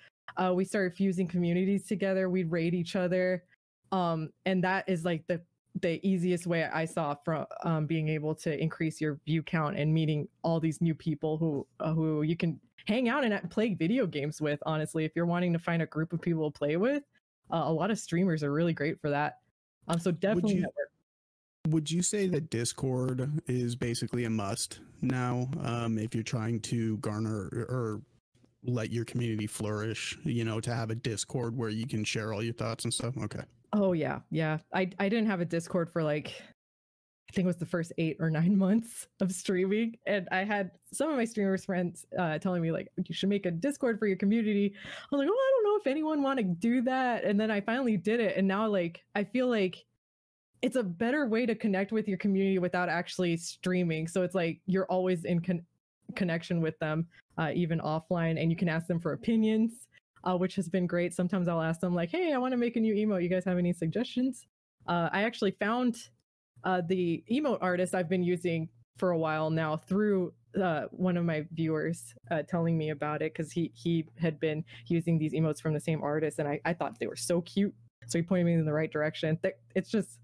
Speaker 4: We started fusing communities together. We'd raid each other. And that is like the easiest way I saw from being able to increase your view count and meeting all these new people who you can hang out and play video games with. Honestly, if you're wanting to find a group of people to play with, a lot of streamers are really great for that. So definitely network.
Speaker 3: Would you say that Discord is basically a must now if you're trying to garner or let your community flourish, to have a Discord where you can share all your thoughts and stuff? Okay.
Speaker 4: Oh, yeah. I didn't have a Discord for I think it was the first 8 or 9 months of streaming. And I had some of my streamers friends telling me you should make a Discord for your community. I was like, oh, I don't know if anyone want to do that. And then I finally did it. And now I feel like it's a better way to connect with your community without actually streaming. So it's you're always in connection with them, even offline, and you can ask them for opinions, which has been great. Sometimes I'll ask them hey, I want to make a new emote. You guys have any suggestions? I actually found the emote artist I've been using for a while now through one of my viewers telling me about it, because he had been using these emotes from the same artist, and I thought they were so cute. So he pointed me in the right direction. It's just,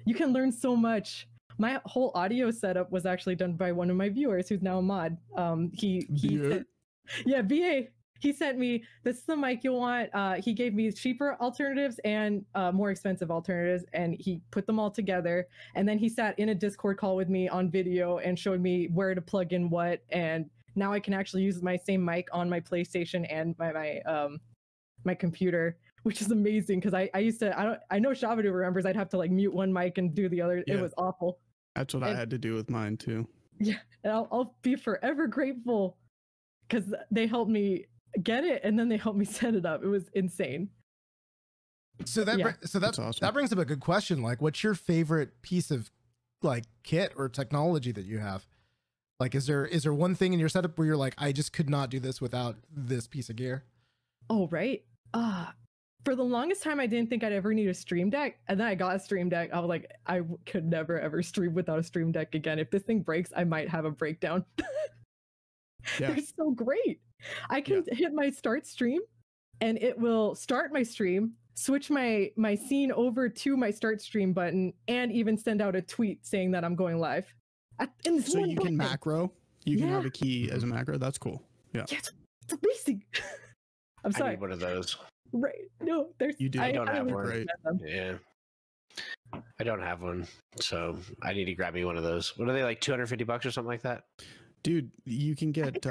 Speaker 4: you can learn so much my whole audio setup was actually done by one of my viewers who's now a mod. BA. He sent me, this is the mic you want. He gave me cheaper alternatives and more expensive alternatives, and he put them all together. And then he sat in a Discord call with me on video and showed me where to plug in what. And now I can actually use my same mic on my PlayStation and my computer, which is amazing because I used to, I know Shabadu remembers, I'd have to like mute one mic and do the other. Yeah. It was awful.
Speaker 3: That's what I had to do with mine too.
Speaker 4: Yeah, and I'll be forever grateful because they helped me get it and then they helped me set it up. It was insane.
Speaker 1: So that's awesome. That brings up a good question. Like, what's your favorite piece of like kit or technology that you have? Like, is there one thing in your setup where you're like, I just could not do this without this piece of gear?
Speaker 4: Oh, right. For the longest time, I didn't think I'd ever need a stream deck. And then I got a stream deck. I was like, I could never, ever stream without a stream deck again. If this thing breaks, I might have a breakdown. Yeah. They're so great. I can hit my start stream and it will start my stream, switch my scene over to my start stream button, and even send out a tweet saying that I'm going live.
Speaker 3: So you can macro? You can have a key as a macro? That's cool. Yeah.
Speaker 4: It's amazing. I'm sorry.
Speaker 2: I need one of those.
Speaker 4: Right. No, there's.
Speaker 3: You do.
Speaker 2: I don't have one.
Speaker 3: Right.
Speaker 2: Yeah. I don't have one, so I need to grab me one of those. What are they, like $250 or something like that?
Speaker 3: Dude, you can get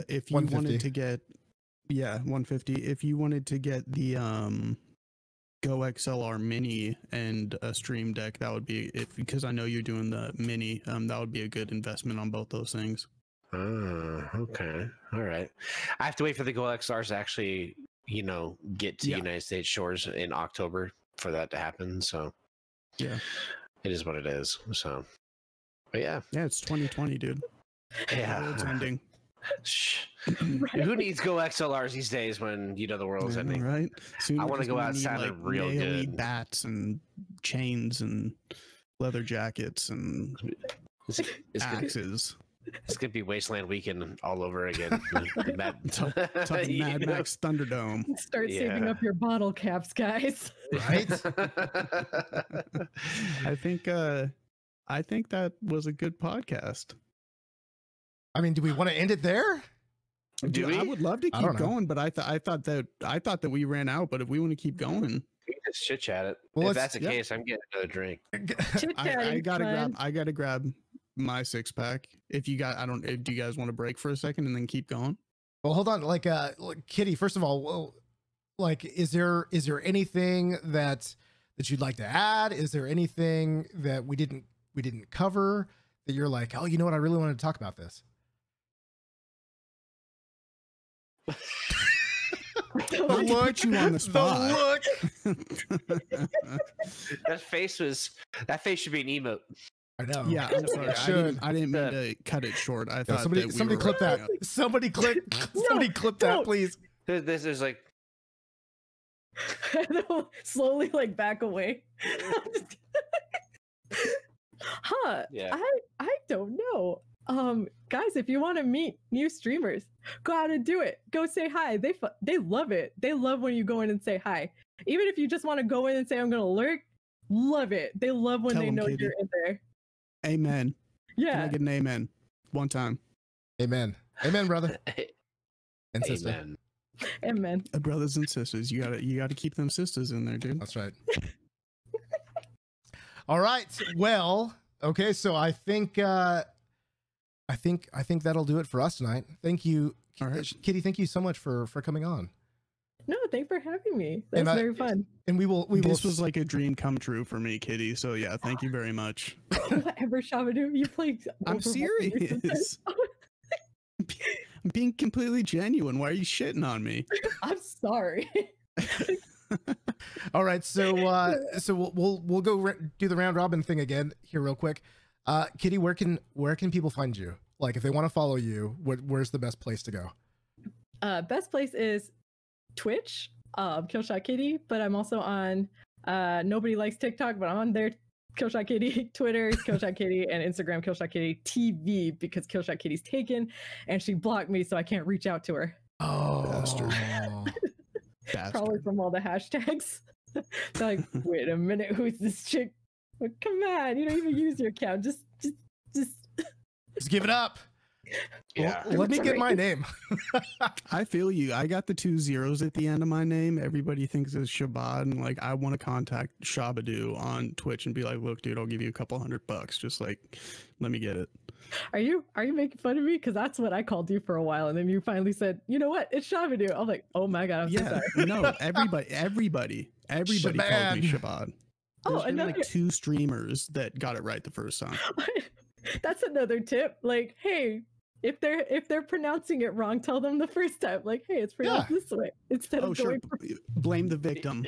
Speaker 3: if you wanted to get 150. If you wanted to get the Go XLR Mini and a Stream Deck, that would be because I know you're doing the Mini. That would be a good investment on both those things.
Speaker 2: Oh, okay, all right. I have to wait for the Go XLRs to actually, get to United States shores in October for that to happen. So
Speaker 3: yeah,
Speaker 2: it is what it is. So, but yeah,
Speaker 3: it's 2020, dude.
Speaker 2: Yeah,
Speaker 3: it's ending.
Speaker 2: Right. Who needs Go XLRs these days when the world's ending?
Speaker 3: Right.
Speaker 2: I want to go outside and real good
Speaker 3: bats and chains and leather jackets and axes.
Speaker 2: It's gonna be Wasteland Weekend all over again.
Speaker 3: Mad Max Thunderdome.
Speaker 4: Start saving up your bottle caps, guys.
Speaker 1: Right.
Speaker 3: I think that was a good podcast.
Speaker 1: I mean, do we want to end it there?
Speaker 2: Do we?
Speaker 3: I would love to keep going, but I thought that we ran out. But if we want to keep going,
Speaker 2: we can just chit chat it.
Speaker 1: Well,
Speaker 2: if that's the case, I'm getting another drink.
Speaker 3: I gotta grab my 6-pack. If you got, do you guys want to break for a second and then keep going?
Speaker 1: Well, hold on. Like, Kitty, first of all, like, is there anything that you'd like to add? Is there anything that we didn't cover that you're like, oh, you know what? I really wanted to talk about this.
Speaker 3: Don't put you on the spot.
Speaker 2: That face should be an emote.
Speaker 1: I know.
Speaker 3: Yeah, I'm sorry. I didn't mean to cut it short. I thought
Speaker 1: somebody clip that. Somebody clip that, please.
Speaker 2: This is like
Speaker 4: slowly like back away.
Speaker 2: Yeah.
Speaker 4: I don't know. Guys, if you want to meet new streamers, go out and do it. Go say hi. They love it. They love when you go in and say hi. Even if you just want to go in and say I'm gonna lurk, love it. They love when they know you're in there.
Speaker 3: Amen.
Speaker 4: Yeah.
Speaker 3: Can I get an amen? One time.
Speaker 1: Amen. Amen, brother. And sister.
Speaker 2: Amen.
Speaker 4: Amen.
Speaker 3: Brothers and sisters. You gotta keep them sisters in there, dude.
Speaker 1: That's right. All right. Well, okay, so I think that'll do it for us tonight. Thank you. All right. Kitty, thank you so much for coming on.
Speaker 4: No, thanks for having me. That's very fun.
Speaker 1: And
Speaker 3: this was like a dream come true for me, Kitty. So yeah, thank you very much.
Speaker 4: Whatever, Shabadu, you play.
Speaker 3: I'm serious. I'm being completely genuine. Why are you shitting on me?
Speaker 4: I'm sorry.
Speaker 1: All right, so we'll go do the round robin thing again here real quick. Kitty, where can people find you? Like, if they want to follow you, where's the best place to go?
Speaker 4: Best place is Twitch, Killshotkitty, but I'm also on nobody likes TikTok, but I'm on there, Killshotkitty, Twitter, Killshotkitty, and Instagram, Killshotkitty TV, because Killshotkitty's taken and she blocked me, so I can't reach out to her.
Speaker 1: Oh, bastard.
Speaker 4: Probably from all the hashtags. Like, wait a minute, who's this chick? Like, come on, you don't even use your account. Just
Speaker 1: Just give it up.
Speaker 2: Yeah.
Speaker 1: Well, let me get my name.
Speaker 3: I feel you. I got the 2 zeros at the end of my name. Everybody thinks it's Shabad, and like I want to contact Shabadoo on Twitch and be like, "Look, dude, I'll give you a couple $100. Just like, let me get it."
Speaker 4: Are you making fun of me? Because that's what I called you for a while, and then you finally said, "You know what? It's Shabadoo." I was like, "Oh my god, I'm so sorry."
Speaker 3: No, everybody calls me Shabad. There's been like 2 streamers that got it right the first time.
Speaker 4: That's another tip. Like, hey, if they're pronouncing it wrong, tell them the first time. Like, hey, it's pronounced this way instead of going.
Speaker 3: Blame the victim.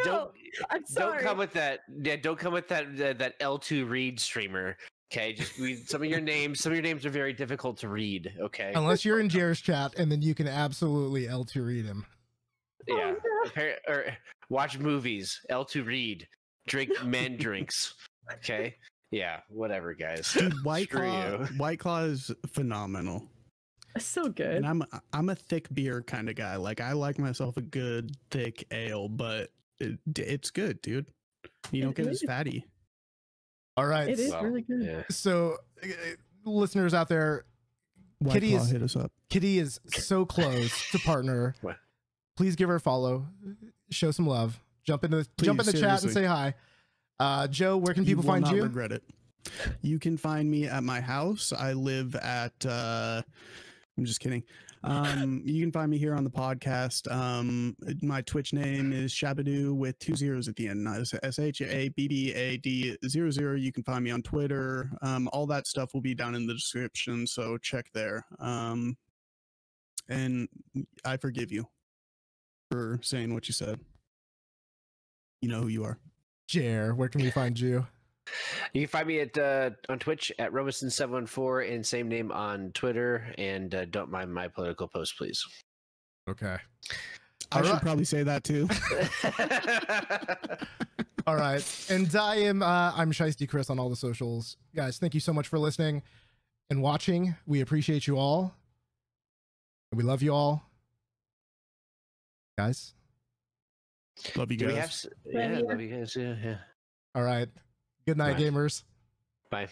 Speaker 4: No, I'm sorry.
Speaker 2: Don't come with that. Yeah, don't come with that L2 read streamer. Okay, just read some of your names. Some of your names are very difficult to read. Okay,
Speaker 1: Unless you're in Jer's chat, and then you can absolutely L2 read him.
Speaker 2: Yeah, or watch movies. L2 read. Drink men drinks. Okay. Yeah, whatever, guys.
Speaker 3: Dude, White Claw is phenomenal.
Speaker 4: So good.
Speaker 3: And I'm a thick beer kind of guy. Like I like myself a good thick ale, but it's good, dude. You don't get as fatty.
Speaker 1: All right.
Speaker 4: It is really good.
Speaker 2: Yeah.
Speaker 1: So, listeners out there,
Speaker 3: White Claw, hit us up.
Speaker 1: Kitty is so close to partner.
Speaker 2: What?
Speaker 1: Please give her a follow. Show some love. Jump in the chat and say hi. Joe, where can people find you?
Speaker 3: You will not regret it. You can find me at my house. I live at I'm just kidding. You can find me here on the podcast. My Twitch name is Shabadoo with 2 zeros at the end. SHABBAD00. You can find me on Twitter. All that stuff will be down in the description, so check there. And I forgive you for saying what you said. You know who you are.
Speaker 1: Jer, where can we find you?
Speaker 2: You can find me at on Twitch at Robinson714 and same name on Twitter. And don't mind my political posts, please.
Speaker 1: Okay.
Speaker 3: I should probably say that too.
Speaker 1: All right. And I'm Shiesty Chris on all the socials. Guys, thank you so much for listening and watching. We appreciate you all. And we love you all. Guys.
Speaker 3: Love you guys.
Speaker 2: Love you guys. Yeah.
Speaker 1: All right. Good night, gamers.
Speaker 2: Bye.